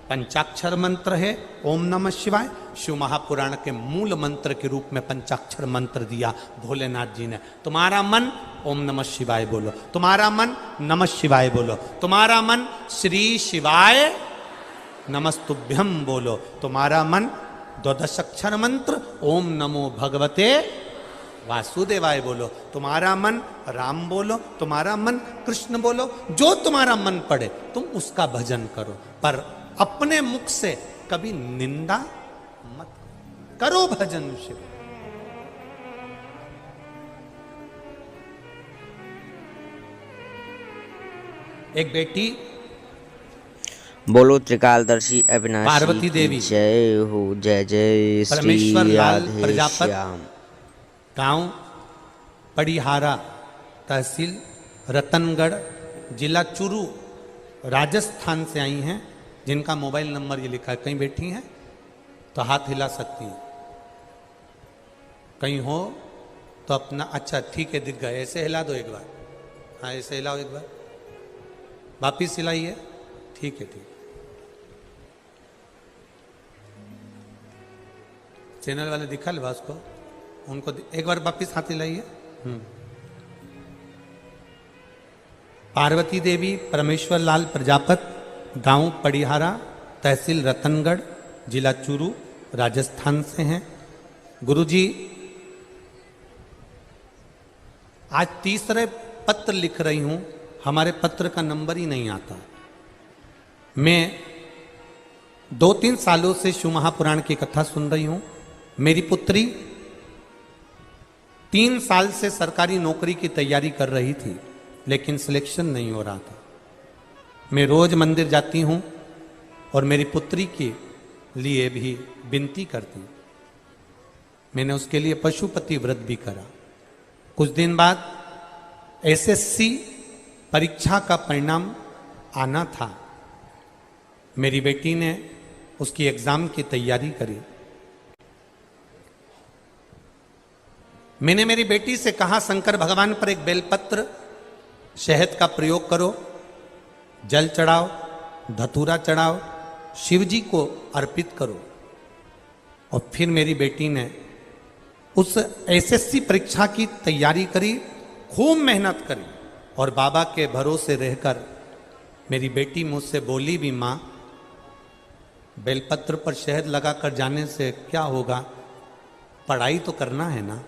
पंचाक्षर मंत्र है ओम नमः शिवाय। शिव महापुराण के मूल मंत्र के रूप में पंचाक्षर मंत्र दिया भोलेनाथ जी ने। तुम्हारा मन ओम नमः शिवाय बोलो, तुम्हारा मन नमः शिवाय बोलो, तुम्हारा मन श्री शिवाय नमस्तुभ्यम बोलो, तुम्हारा मन द्वादश अक्षर मंत्र ओम नमो भगवते वासुदेवाय बोलो, तुम्हारा मन राम बोलो, तुम्हारा मन कृष्ण बोलो, जो तुम्हारा मन पड़े तुम उसका भजन करो, पर अपने मुख से कभी निंदा मत करो। भजन शिव। एक बेटी बोलो त्रिकालदर्शी अविनाशी पार्वती देवी, जय हो, जय जय श्री परमेश्वर लाल राधे प्रजापत, श्याम। गांव पड़ीहारा, तहसील रतनगढ़, जिला चूरू, राजस्थान से आई हैं, जिनका मोबाइल नंबर ये लिखा है। कहीं बैठी हैं तो हाथ हिला सकती हैं, कहीं हो तो अपना, अच्छा ठीक है दिख गए, ऐसे हिला दो एक बार, हाँ ऐसे हिलाओ एक बार, वापिस हिलाइए, ठीक है ठीक। चैनल वाले दिखा ले बास को, उनको एक बार वापिस हाथ हिलाइए। पार्वती देवी परमेश्वर लाल प्रजापत, गांव पड़ीहारा, तहसील रतनगढ़, जिला चूरू, राजस्थान से हैं। गुरुजी आज तीसरे पत्र लिख रही हूं, हमारे पत्र का नंबर ही नहीं आता। मैं 2-3 सालों से शिव महापुराण की कथा सुन रही हूं। मेरी पुत्री 3 साल से सरकारी नौकरी की तैयारी कर रही थी, लेकिन सिलेक्शन नहीं हो रहा था। मैं रोज मंदिर जाती हूं और मेरी पुत्री के लिए भी विनती करती हूं। मैंने उसके लिए पशुपति व्रत भी करा। कुछ दिन बाद एसएससी परीक्षा का परिणाम आना था। मेरी बेटी ने उसकी एग्जाम की तैयारी करी। मैंने मेरी बेटी से कहा, शंकर भगवान पर एक बेलपत्र शहद का प्रयोग करो, जल चढ़ाओ, धतूरा चढ़ाओ, शिव जी को अर्पित करो। और फिर मेरी बेटी ने उस एसएससी परीक्षा की तैयारी करी, खूब मेहनत करी, और बाबा के भरोसे रहकर मेरी बेटी मुझसे बोली भी, माँ बेलपत्र पर शहद लगाकर जाने से क्या होगा, पढ़ाई तो करना है ना।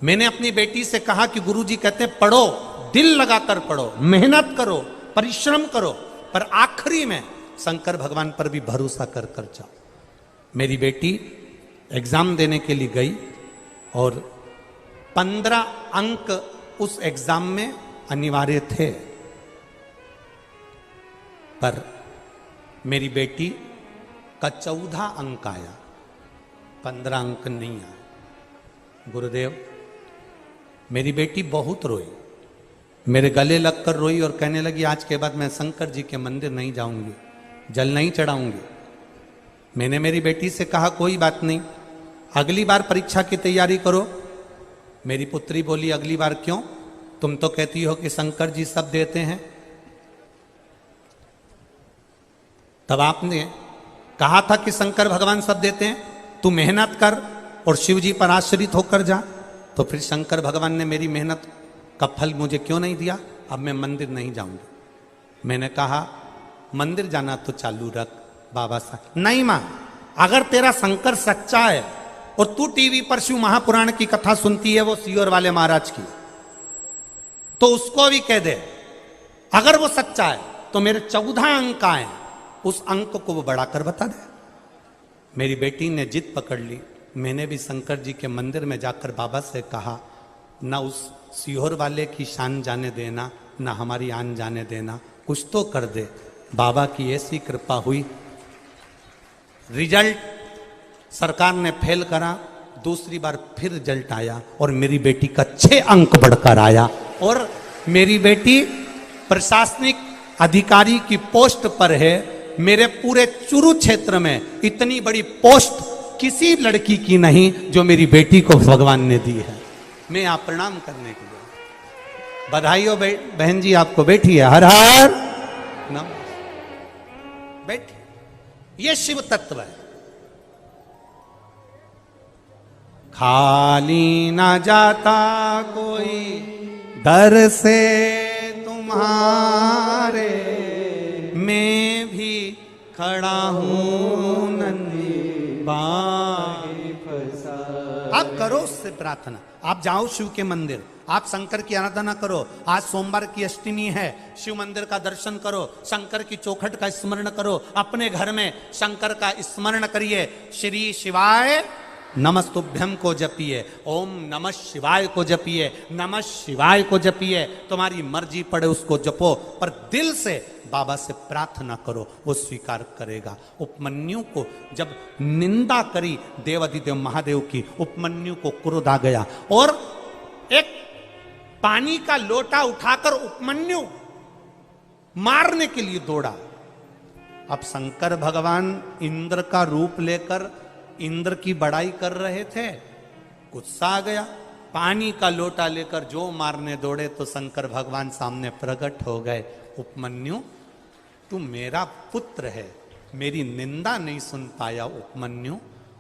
मैंने अपनी बेटी से कहा कि गुरुजी कहते हैं पढ़ो, दिल लगाकर पढ़ो, मेहनत करो, परिश्रम करो, पर आखिरी में शंकर भगवान पर भी भरोसा कर कर जाओ। मेरी बेटी एग्जाम देने के लिए गई और 15 अंक उस एग्जाम में अनिवार्य थे, पर मेरी बेटी का 14 अंक आया, 15 अंक नहीं आया। गुरुदेव, मेरी बेटी बहुत रोई, मेरे गले लगकर रोई और कहने लगी, आज के बाद मैं शंकर जी के मंदिर नहीं जाऊंगी, जल नहीं चढ़ाऊंगी। मैंने मेरी बेटी से कहा, कोई बात नहीं, अगली बार परीक्षा की तैयारी करो। मेरी पुत्री बोली, अगली बार क्यों? तुम तो कहती हो कि शंकर जी सब देते हैं। तब आपने कहा था कि शंकर भगवान सब देते हैं, तू मेहनत कर और शिव जी पर आश्रित होकर जा। तो फिर शंकर भगवान ने मेरी मेहनत का फल मुझे क्यों नहीं दिया? अब मैं मंदिर नहीं जाऊंगी। मैंने कहा, मंदिर जाना तो चालू रख। बाबा साहब नहीं मां, अगर तेरा शंकर सच्चा है और तू टीवी पर शिव महापुराण की कथा सुनती है वो सीहोर वाले महाराज की, तो उसको भी कह दे, अगर वो सच्चा है तो मेरे 14 अंक आए, उस अंक को वो बढ़ाकर बता दे। मेरी बेटी ने जिद पकड़ ली। मैंने भी शंकर जी के मंदिर में जाकर बाबा से कहा, ना उस सीहोर वाले की शान जाने देना, ना हमारी आन जाने देना, कुछ तो कर दे। बाबा की ऐसी कृपा हुई, रिजल्ट सरकार ने फेल करा, दूसरी बार फिर रिजल्ट आया और मेरी बेटी का 6 अंक बढ़कर आया और मेरी बेटी प्रशासनिक अधिकारी की पोस्ट पर है। मेरे पूरे चुरू क्षेत्र में इतनी बड़ी पोस्ट किसी लड़की की नहीं जो मेरी बेटी को भगवान ने दी है। मैं यहाँ प्रणाम करने के लिए, बधाई हो बहन जी, आपको बेटी है। हर हर नम बैठी। ये शिव तत्व है। खाली ना जाता कोई दर से तुम्हारे, मैं भी खड़ा हूं नन्ही बाई फंसा। आप करो उससे प्रार्थना, आप जाओ शिव के मंदिर, आप शंकर की आराधना करो। आज सोमवार की अष्टमी है, शिव मंदिर का दर्शन करो, शंकर की चौखट का स्मरण करो, अपने घर में शंकर का स्मरण करिए। श्री शिवाय नमस्तुभ्यम को जपिए, ओम नमः शिवाय को जपिए, नमः शिवाय को जपिए। तुम्हारी मर्जी पड़े उसको जपो, पर दिल से बाबा से प्रार्थना करो, वो स्वीकार करेगा। उपमन्यु को जब निंदा करी देवाधिदेव महादेव की, उपमन्यु को क्रोध आ गया और एक पानी का लोटा उठाकर उपमन्यु मारने के लिए दौड़ा। अब शंकर भगवान इंद्र का रूप लेकर इंद्र की बड़ाई कर रहे थे, गुस्सा आ गया, पानी का लोटा लेकर जो मारने दौड़े तो शंकर भगवान सामने प्रकट हो गए। उपमन्यु तू मेरा पुत्र है, मेरी निंदा नहीं सुन पाया उपमन्यु,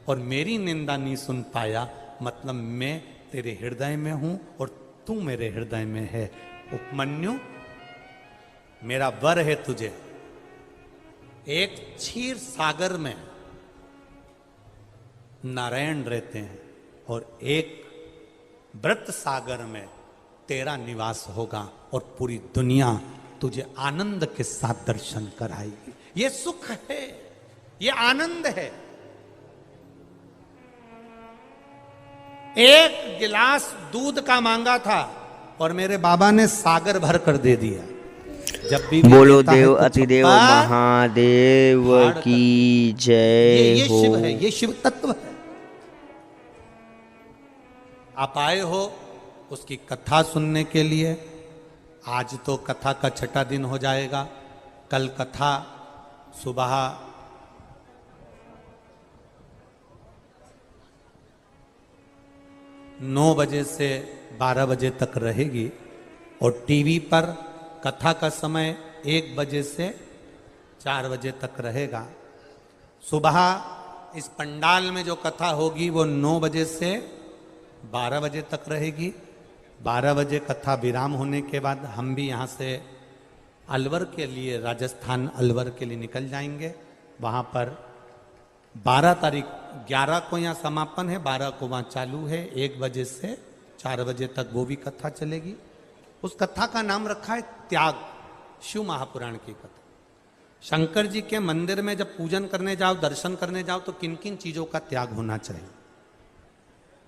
और मेरी निंदा नहीं सुन पाया मतलब मैं तेरे हृदय में हूं और तू मेरे हृदय में है। उपमन्यु मेरा वर है तुझे, एक क्षीर सागर में नारायण रहते हैं और एक व्रत सागर में तेरा निवास होगा और पूरी दुनिया तुझे आनंद के साथ दर्शन कराएगी। ये सुख है, ये आनंद है। एक गिलास दूध का मांगा था और मेरे बाबा ने सागर भर कर दे दिया। जब भी बोलो देव अतिदेव महादेव की जय हो। ये शिव है, ये शिव तत्व है। आप आए हो उसकी कथा सुनने के लिए। आज तो कथा का 6ठा दिन हो जाएगा। कल कथा सुबह 9 बजे से 12 बजे तक रहेगी और टीवी पर कथा का समय 1 बजे से 4 बजे तक रहेगा। सुबह इस पंडाल में जो कथा होगी वो 9 बजे से 12 बजे तक रहेगी। 12 बजे कथा विराम होने के बाद हम भी यहाँ से अलवर के लिए, राजस्थान अलवर के लिए निकल जाएंगे। वहाँ पर 12 तारीख 11 को यहाँ समापन है, 12 को वहाँ चालू है। 1 बजे से 4 बजे तक वो भी कथा चलेगी। उस कथा का नाम रखा है त्याग, शिव महापुराण की कथा। शंकर जी के मंदिर में जब पूजन करने जाओ, दर्शन करने जाओ तो किन किन चीजों का त्याग होना चाहिए।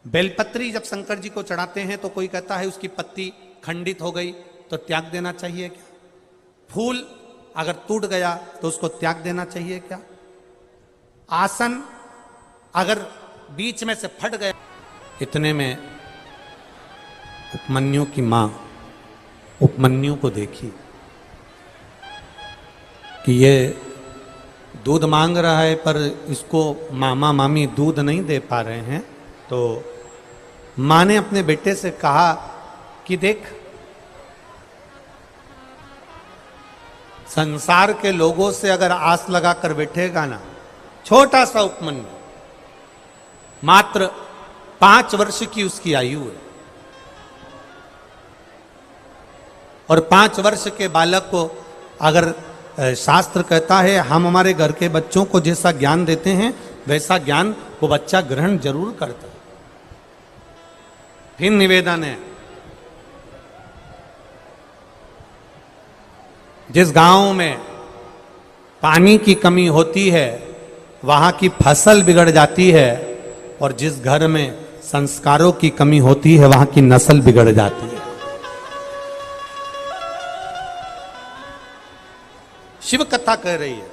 बेलपत्री जब शंकर जी को चढ़ाते हैं तो कोई कहता है उसकी पत्ती खंडित हो गई तो त्याग देना चाहिए क्या? फूल अगर टूट गया तो उसको त्याग देना चाहिए क्या? आसन अगर बीच में से फट गया। इतने में उपमन्यु की मां उपमन्यु को देखी कि ये दूध मांग रहा है पर इसको मामा मामी दूध नहीं दे पा रहे हैं, तो मां ने अपने बेटे से कहा कि देख, संसार के लोगों से अगर आस लगाकर बैठेगा ना, छोटा सा उपमन्यु, मात्र 5 वर्ष की उसकी आयु है और 5 वर्ष के बालक को अगर शास्त्र कहता है हम हमारे घर के बच्चों को जैसा ज्ञान देते हैं वैसा ज्ञान वो बच्चा ग्रहण जरूर करता है। फिर निवेदन है, जिस गांव में पानी की कमी होती है वहां की फसल बिगड़ जाती है, और जिस घर में संस्कारों की कमी होती है वहां की नस्ल बिगड़ जाती है। शिव कथा कह रही है,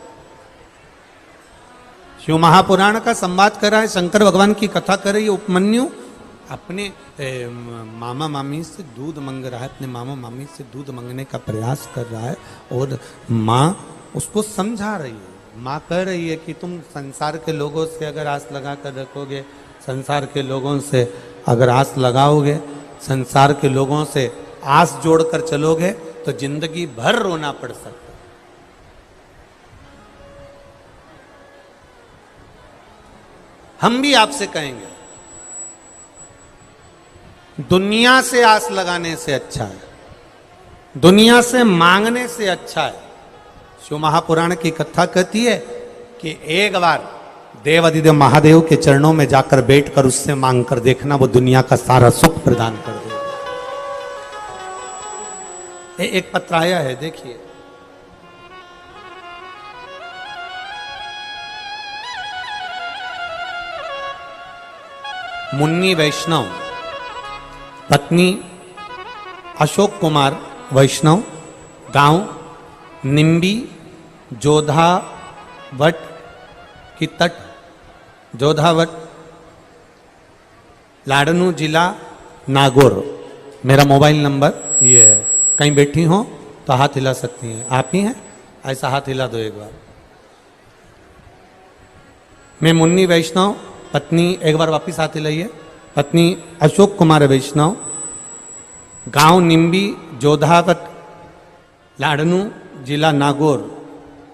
शिव महापुराण का संवाद कर रहा है, शंकर भगवान की कथा कर रही है। उपमन्यु अपने मामा मामी से दूध मांग रहा है, अपने मामा मामी से दूध मांगने का प्रयास कर रहा है, और माँ उसको समझा रही है। माँ कह रही है कि तुम संसार के लोगों से अगर आस लगा कर रखोगे, संसार के लोगों से अगर आस लगाओगे, संसार के लोगों से आस जोड़कर चलोगे तो जिंदगी भर रोना पड़ सकता है। हम भी आपसे कहेंगे, दुनिया से आस लगाने से अच्छा है, दुनिया से मांगने से अच्छा है। शिव महापुराण की कथा कहती है कि एक बार देवादिदेव महादेव के चरणों में जाकर बैठकर उससे मांग कर देखना, वो दुनिया का सारा सुख प्रदान कर देगा। एक पत्र आया है, देखिए। मुन्नी वैष्णव, पत्नी अशोक कुमार वैष्णव, गांव निम्बी, जोधावट की तट, जोधावट, लाडनू जिला नागौर। मेरा मोबाइल नंबर ये है, कहीं बैठी हो तो हाथ हिला सकती हैं। आप ही हैं, ऐसा हाथ हिला दो एक बार। मैं मुन्नी वैष्णव, पत्नी, एक बार वापिस हाथ हिलाइए, पत्नी अशोक कुमार वैष्णव, गांव निम्बी, जोधावट, लाडनू जिला नागौर।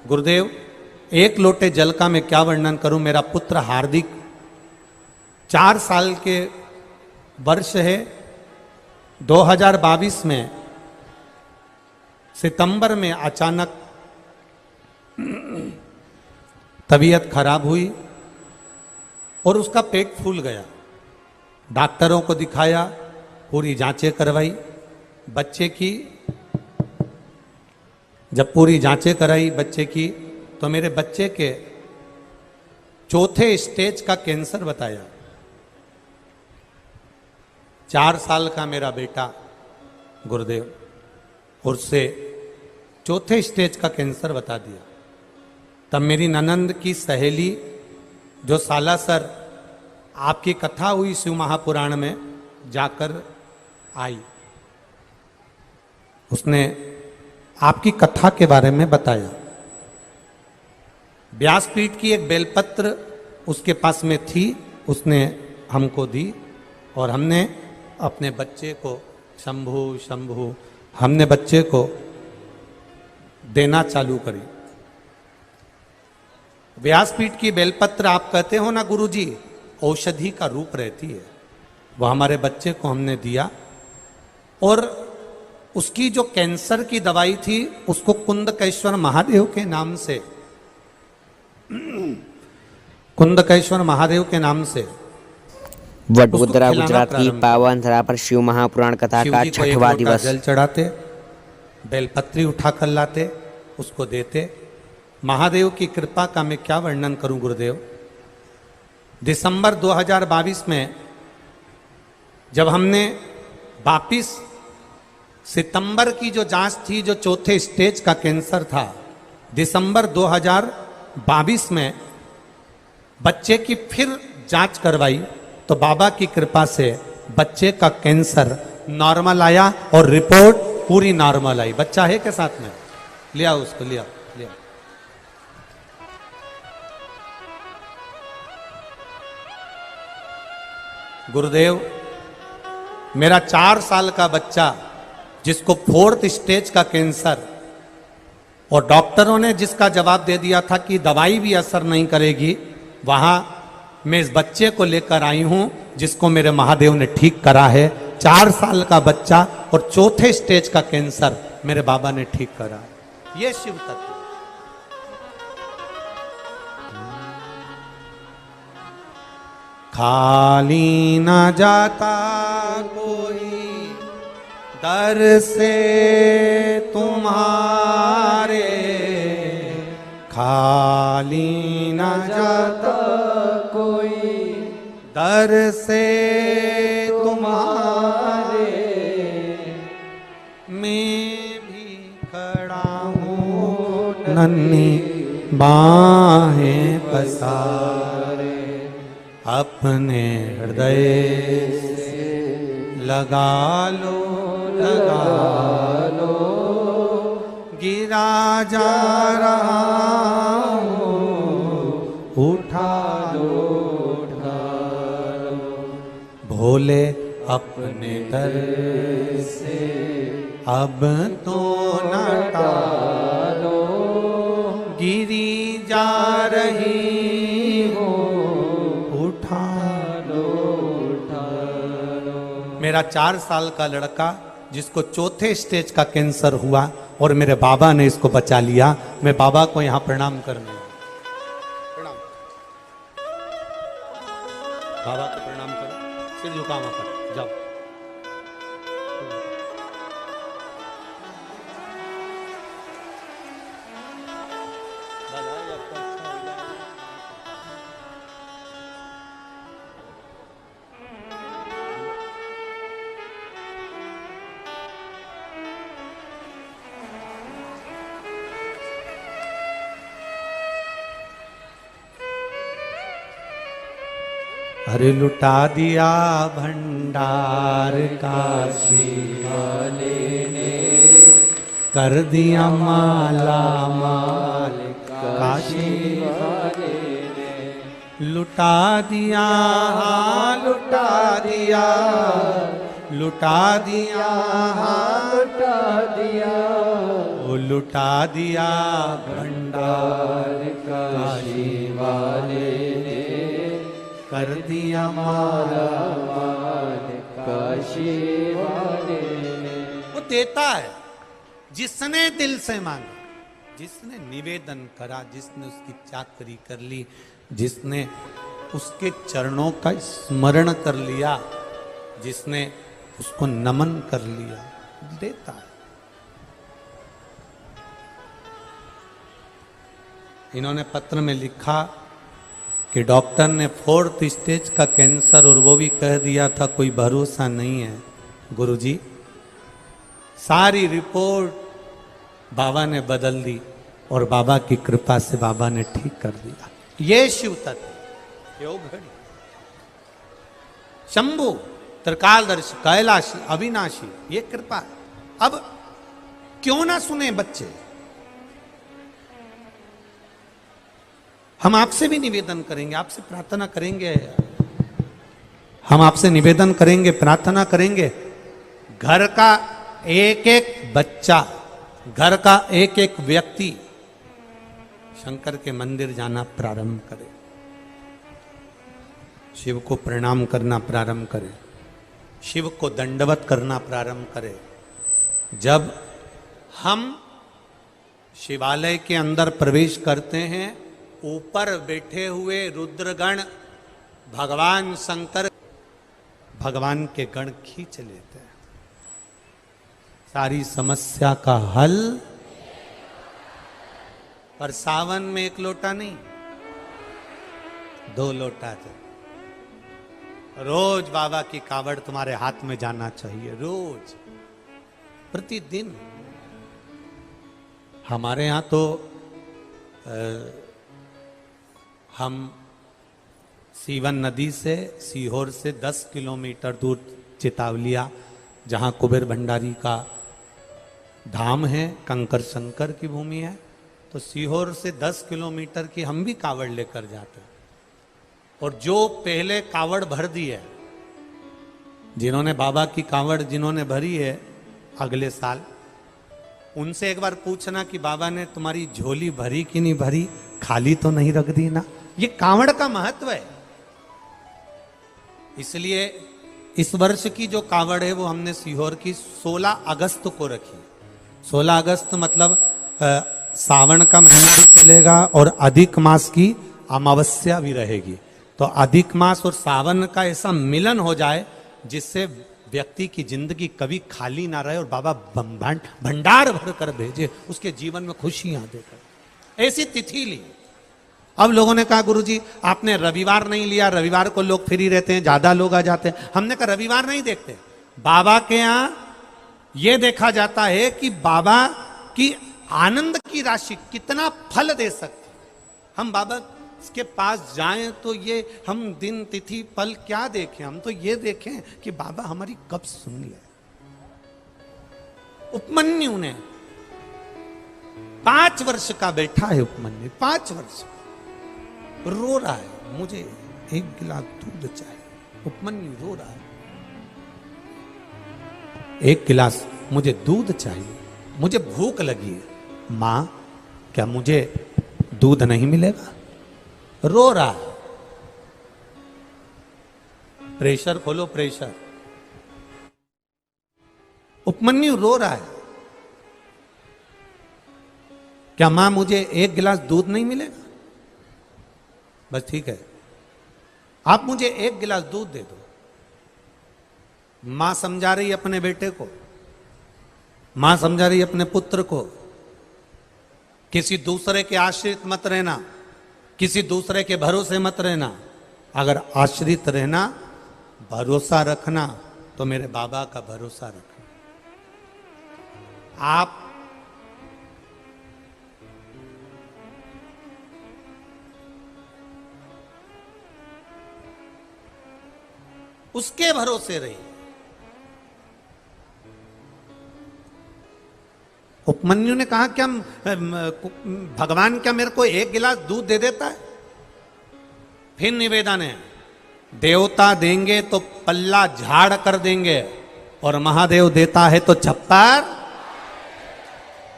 गुरुदेव, एक लोटे जल का मैं क्या वर्णन करूं। मेरा पुत्र हार्दिक 4 साल के वर्ष है। 2022 में सितंबर में अचानक तबीयत खराब हुई और उसका पेट फूल गया। डॉक्टरों को दिखाया, पूरी जांचें करवाई बच्चे की। जब पूरी जांचें कराई बच्चे की तो मेरे बच्चे के 4थे स्टेज का कैंसर बताया। 4 साल का मेरा बेटा गुरुदेव, उससे 4थे स्टेज का कैंसर बता दिया। तब मेरी ननंद की सहेली जो सालासर आपकी कथा हुई शिव महापुराण में जाकर आई, उसने आपकी कथा के बारे में बताया। व्यासपीठ की एक बेलपत्र उसके पास में थी, उसने हमको दी और हमने अपने बच्चे को शंभु शंभु हमने बच्चे को देना चालू करी। व्यासपीठ की बेलपत्र आप कहते हो ना गुरुजी, औषधि का रूप रहती है। वो हमारे बच्चे को हमने दिया और उसकी जो कैंसर की दवाई थी उसको कुंदकेश्वर महादेव के नाम से, कुंदकेश्वर महादेव के नाम से वडोदरा गुजरात की पावन धरा पर शिव महापुराण कथा का 6वां दिवस। जल चढ़ाते, बेलपत्री उठाकर लाते, उसको देते। महादेव की कृपा का मैं क्या वर्णन करूं गुरुदेव। दिसंबर 2022 में जब हमने वापिस सितंबर की जो जांच थी, जो 4थे स्टेज का कैंसर था, दिसंबर 2022 में बच्चे की फिर जांच करवाई तो बाबा की कृपा से बच्चे का कैंसर नॉर्मल आया और रिपोर्ट पूरी नॉर्मल आई। बच्चा है के साथ में, लिया उसको, लिया लिया। गुरुदेव, मेरा 4 साल का बच्चा जिसको 4th स्टेज का कैंसर, और डॉक्टरों ने जिसका जवाब दे दिया था कि दवाई भी असर नहीं करेगी, वहां मैं इस बच्चे को लेकर आई हूं जिसको मेरे महादेव ने ठीक करा है। 4 साल का बच्चा और 4थे स्टेज का कैंसर मेरे बाबा ने ठीक करा। ये शिव तत्व। खाली न जाता कोई दर से तुम्हारे, खाली न जाता कोई दर से तुम्हारे, मैं भी खड़ा हूँ नन्ही बाहें पसारे, अपने हृदय से लगा लो गिरा जा रहा हूँ, उठा लो भोले अपने दर से अब तो न टालो, गिरी जा रही हो, उठा लो। मेरा 4 साल का लड़का जिसको चौथे स्टेज का कैंसर हुआ और मेरे बाबा ने इसको बचा लिया, मैं बाबा को यहाँ प्रणाम करने, प्रणाम बाबा को प्रणाम करो, सिर झुका कर जाओ। अरे लुटा दिया भंडार काशी वाले ने, कर दिया माला माल काशी वाले ने, लुटा दिया हाँ लुटा दिया, लुटा दिया हाँ लुटा दिया, वो लुटा दिया भंडार काशी वाले ने, कर दिया माला माल काशी वाले ने। वो देता है जिसने दिल से मांगा, जिसने निवेदन करा, जिसने उसकी चाकरी कर ली, जिसने उसके चरणों का स्मरण कर लिया, जिसने उसको नमन कर लिया, देता है। इन्होंने पत्र में लिखा कि डॉक्टर ने 4th स्टेज का कैंसर और वो भी कह दिया था कोई भरोसा नहीं है। गुरुजी सारी रिपोर्ट बाबा ने बदल दी और बाबा की कृपा से बाबा ने ठीक कर दिया। ये शिव तत्व योग घड़ी शंभु त्रिकालदर्शी कैलाशी अविनाशी, ये कृपा है। अब क्यों ना सुने बच्चे, हम आपसे भी निवेदन करेंगे, आपसे प्रार्थना करेंगे, हम आपसे निवेदन करेंगे, प्रार्थना करेंगे, घर का एक एक बच्चा, घर का एक एक व्यक्ति शंकर के मंदिर जाना प्रारंभ करे, शिव को प्रणाम करना प्रारंभ करे, शिव को दंडवत करना प्रारंभ करे। जब हम शिवालय के अंदर प्रवेश करते हैं, ऊपर बैठे हुए रुद्रगण भगवान शंकर भगवान के गण खींच लेते हैं। सारी समस्या का हल, पर सावन में 1 लोटा नहीं 2 लोटा थे। रोज बाबा की कावड़ तुम्हारे हाथ में जाना चाहिए, रोज प्रतिदिन। हमारे यहाँ तो हम सीवन नदी से सीहोर से 10 किलोमीटर दूर चितावलिया, जहाँ कुबेर भंडारी का धाम है, कंकर शंकर की भूमि है, तो सीहोर से 10 किलोमीटर की हम भी कावड़ लेकर जाते हैं। और जो पहले कावड़ भर दी है, जिन्होंने बाबा की कावड़ जिन्होंने भरी है अगले साल, उनसे एक बार पूछना कि बाबा ने तुम्हारी झोली भरी कि नहीं भरी, खाली तो नहीं रख दी ना। ये कावड़ का महत्व है। इसलिए इस वर्ष की जो कावड़ है वो हमने सीहोर की 16 अगस्त को रखी। 16 अगस्त मतलब सावन का महीना भी चलेगा और अधिक मास की अमावस्या भी रहेगी। तो अधिक मास और सावन का ऐसा मिलन हो जाए जिससे व्यक्ति की जिंदगी कभी खाली ना रहे और बाबा भंडार भर कर भेजे, उसके जीवन में खुशियां देकर। ऐसी तिथि ली। अब लोगों ने कहा गुरुजी आपने रविवार नहीं लिया, रविवार को लोग फ्री रहते हैं, ज्यादा लोग आ जाते हैं। हमने कहा रविवार नहीं देखते, बाबा के यहां यह देखा जाता है कि बाबा की आनंद की राशि कितना फल दे सकती। हम बाबा के पास जाएं तो ये हम दिन तिथि पल क्या देखें, हम तो ये देखें कि बाबा हमारी कब सुन ले। उपमन्यु ने 5 वर्ष का बैठा है, उपमन्यु 5 वर्ष रो रहा है, मुझे 1 गिलास दूध चाहिए। उपमन्यु रो रहा है, 1 गिलास मुझे दूध चाहिए, मुझे भूख लगी है। मां क्या मुझे दूध नहीं मिलेगा? रो रहा है। प्रेशर खोलो, प्रेशर। उपमन्यु रो रहा है, क्या मां मुझे 1 गिलास दूध नहीं मिलेगा? बस ठीक है, आप मुझे 1 गिलास दूध दे दो। मां समझा रही अपने बेटे को, मां समझा रही अपने पुत्र को, किसी दूसरे के आश्रित मत रहना, किसी दूसरे के भरोसे मत रहना। अगर आश्रित रहना, भरोसा रखना तो मेरे बाबा का भरोसा रखना। आप उसके भरोसे रहिए। उपमन्यु ने कहा क्या भगवान क्या मेरे को 1 गिलास दूध दे देता है? फिर निवेदन है, देवता देंगे तो पल्ला झाड़ कर देंगे और महादेव देता है तो छप्पर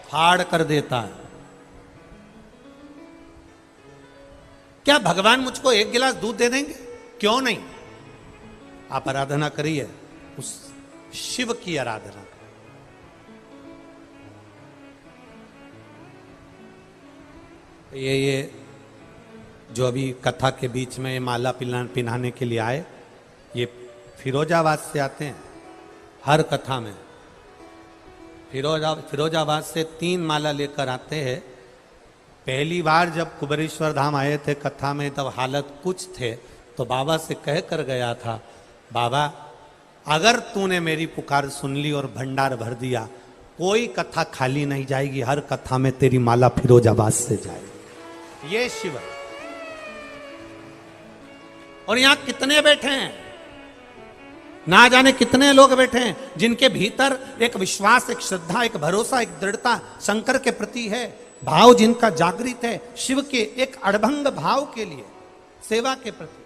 फाड़ कर देता है। क्या भगवान मुझको 1 गिलास दूध दे देंगे? क्यों नहीं? आप आराधना करिए, उस शिव की आराधना। ये जो अभी कथा के बीच में ये माला पिन्हाने के लिए आए, ये फिरोजाबाद से आते हैं। हर कथा में फिरोजाबाद से 3 माला लेकर आते हैं। पहली बार जब कुबेरेश्वर धाम आए थे कथा में, तब हालत कुछ थे, तो बाबा से कह कर गया था, बाबा अगर तूने मेरी पुकार सुन ली और भंडार भर दिया, कोई कथा खाली नहीं जाएगी, हर कथा में तेरी माला फिरोजाबाद से जाएगी। ये शिव है। और यहां कितने बैठे हैं, ना जाने कितने लोग बैठे हैं जिनके भीतर एक विश्वास, एक श्रद्धा, एक भरोसा, एक दृढ़ता शंकर के प्रति है, भाव जिनका जागृत है शिव के एक अड़भंग भाव के लिए, सेवा के प्रति।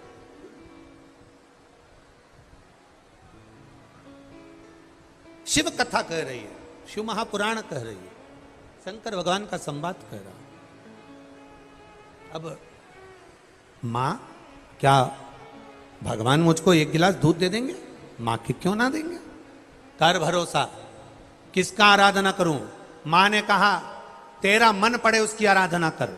शिव कथा कह रही है, शिव महापुराण कह रही है, शंकर भगवान का संवाद कह रहा है। अब मां क्या भगवान मुझको 1 गिलास दूध दे देंगे? मां की क्यों ना देंगे? कर भरोसा। किसका आराधना करूं? मां ने कहा तेरा मन पड़े उसकी आराधना कर।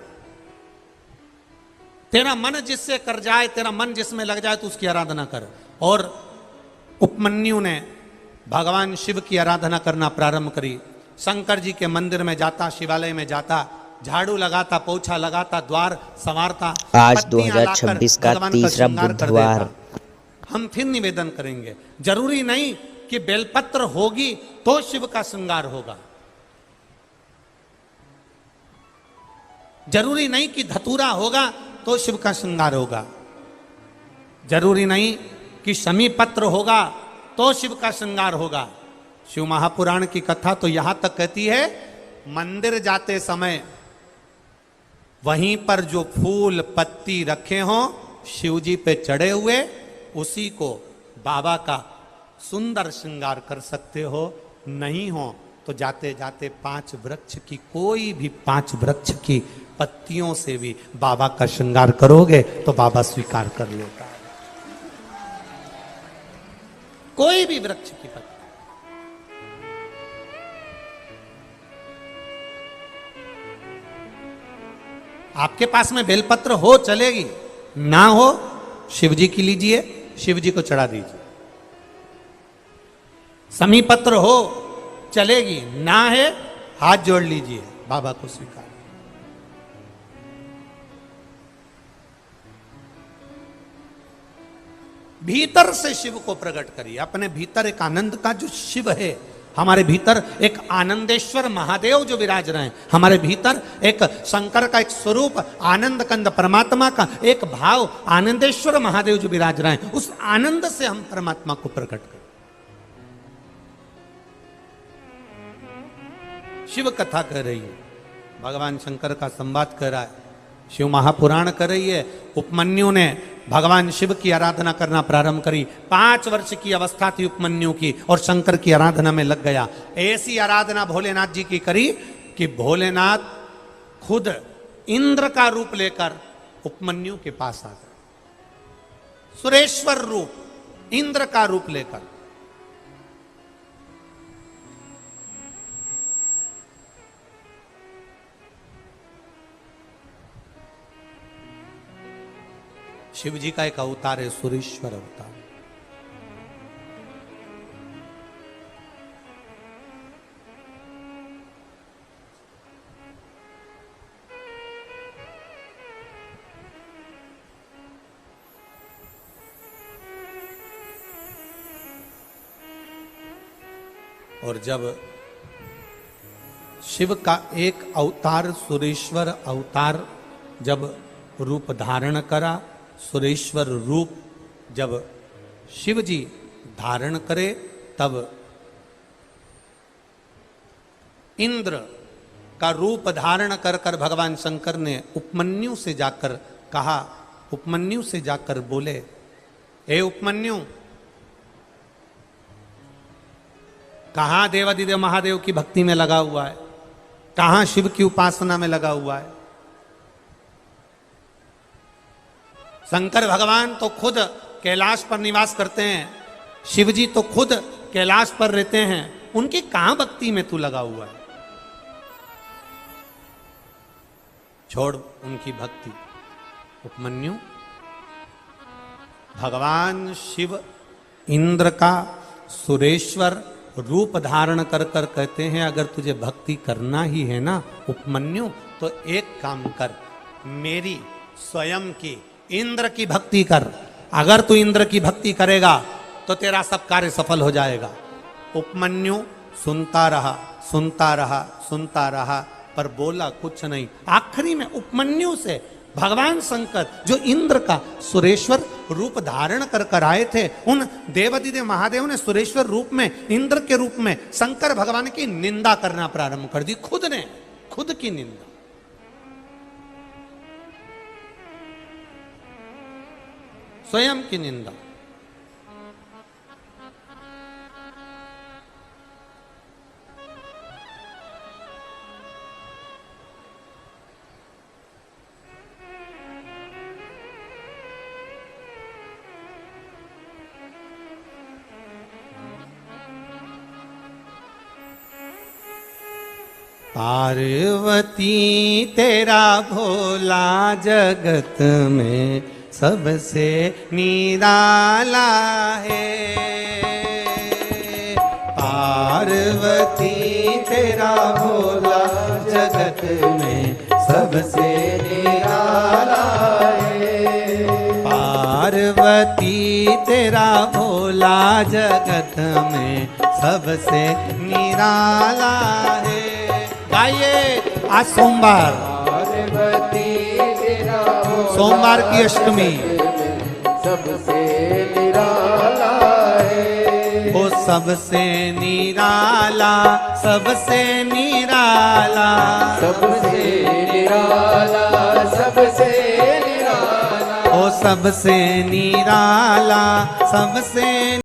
तेरा मन जिससे कर जाए, तेरा मन जिसमें लग जाए तो उसकी आराधना कर। और उपमन्यु ने भगवान शिव की आराधना करना प्रारंभ करी। शंकर जी के मंदिर में जाता, शिवालय में जाता, झाड़ू लगाता, पोछा लगाता, द्वार संवारता। आज 2026 का तीसरा बुधवार। हम फिर निवेदन करेंगे, जरूरी नहीं कि बेलपत्र होगी तो शिव का श्रृंगार होगा, जरूरी नहीं कि धतूरा होगा तो शिव का श्रृंगार होगा, जरूरी नहीं कि शमी पत्र होगा तो शिव का श्रृंगार होगा। शिव महापुराण की कथा तो यहां तक कहती है, मंदिर जाते समय वहीं पर जो फूल पत्ती रखे हों शिव जी पे चढ़े हुए, उसी को बाबा का सुंदर श्रृंगार कर सकते हो। नहीं हो तो जाते जाते 5 वृक्ष की, कोई भी 5 वृक्ष की पत्तियों से भी बाबा का श्रृंगार करोगे तो बाबा स्वीकार कर लेगा। कोई भी वृक्ष की पत्ती। आपके पास में बेलपत्र हो चलेगी, ना हो शिव जी की लीजिए, शिव जी को चढ़ा दीजिए। समीपत्र हो चलेगी, ना है हाथ जोड़ लीजिए, बाबा को स्वीकार। भीतर से शिव को प्रकट करिए, अपने भीतर एक आनंद का जो शिव है, हमारे भीतर एक आनंदेश्वर महादेव जो विराज रहे हैं, हमारे भीतर एक शंकर का एक स्वरूप आनंद कंद परमात्मा का एक भाव आनंदेश्वर महादेव जो विराज रहे हैं, उस आनंद से हम परमात्मा को प्रकट करें। शिव कथा कह रही है, भगवान शंकर का संवाद कर रहा है, शिव महापुराण कर रही है। उपमन्यु ने भगवान शिव की आराधना करना प्रारंभ करी। 5 वर्ष की अवस्था थी उपमन्यु की और शंकर की आराधना में लग गया। ऐसी आराधना भोलेनाथ जी की करी कि भोलेनाथ खुद इंद्र का रूप लेकर उपमन्यु के पास आ गए। सुरेश्वर रूप, इंद्र का रूप लेकर। शिव जी का एक अवतार है सुरेश्वर अवतार। और जब शिव का एक अवतार सुरेश्वर अवतार जब रूप धारण करा, सुरेश्वर रूप जब शिव जी धारण करे, तब इंद्र का रूप धारण कर कर भगवान शंकर ने उपमन्यु से जाकर कहा, उपमन्यु से जाकर बोले, हे उपमन्यु, कहां देवादिदेव महादेव की भक्ति में लगा हुआ है, कहां शिव की उपासना में लगा हुआ है। शंकर भगवान तो खुद कैलाश पर निवास करते हैं, शिव जी तो खुद कैलाश पर रहते हैं, उनकी कहां भक्ति में तू लगा हुआ है। छोड़ उनकी भक्ति। उपमन्यु, भगवान शिव इंद्र का सुरेश्वर रूप धारण कर कर कहते हैं, अगर तुझे भक्ति करना ही है ना उपमन्यु, तो एक काम कर, मेरी स्वयं की इंद्र की भक्ति कर। अगर तू इंद्र की भक्ति करेगा तो तेरा सब कार्य सफल हो जाएगा। उपमन्यु सुनता रहा, सुनता रहा, सुनता रहा, पर बोला कुछ नहीं। आखिरी में उपमन्यु से भगवान शंकर जो इंद्र का सुरेश्वर रूप धारण कर कर आए थे, उन देवादिदेव महादेव ने सुरेश्वर रूप में, इंद्र के रूप में शंकर भगवान की निंदा करना प्रारंभ कर दी। खुद ने खुद की निंदा। स्वयं की निंदा। पार्वती तेरा भोला जगत में सबसे निराला है। पार्वती तेरा भोला जगत में सबसे निराला है। पार्वती तेरा भोला जगत में सबसे निराला है। गाइए, आज सोमवार, सोमवार की अष्टमी, सबसे निराला है। वो सबसे निराला, सबसे निराला, सबसे निराला, सबसे निराला, ओ सबसे निराला, सबसे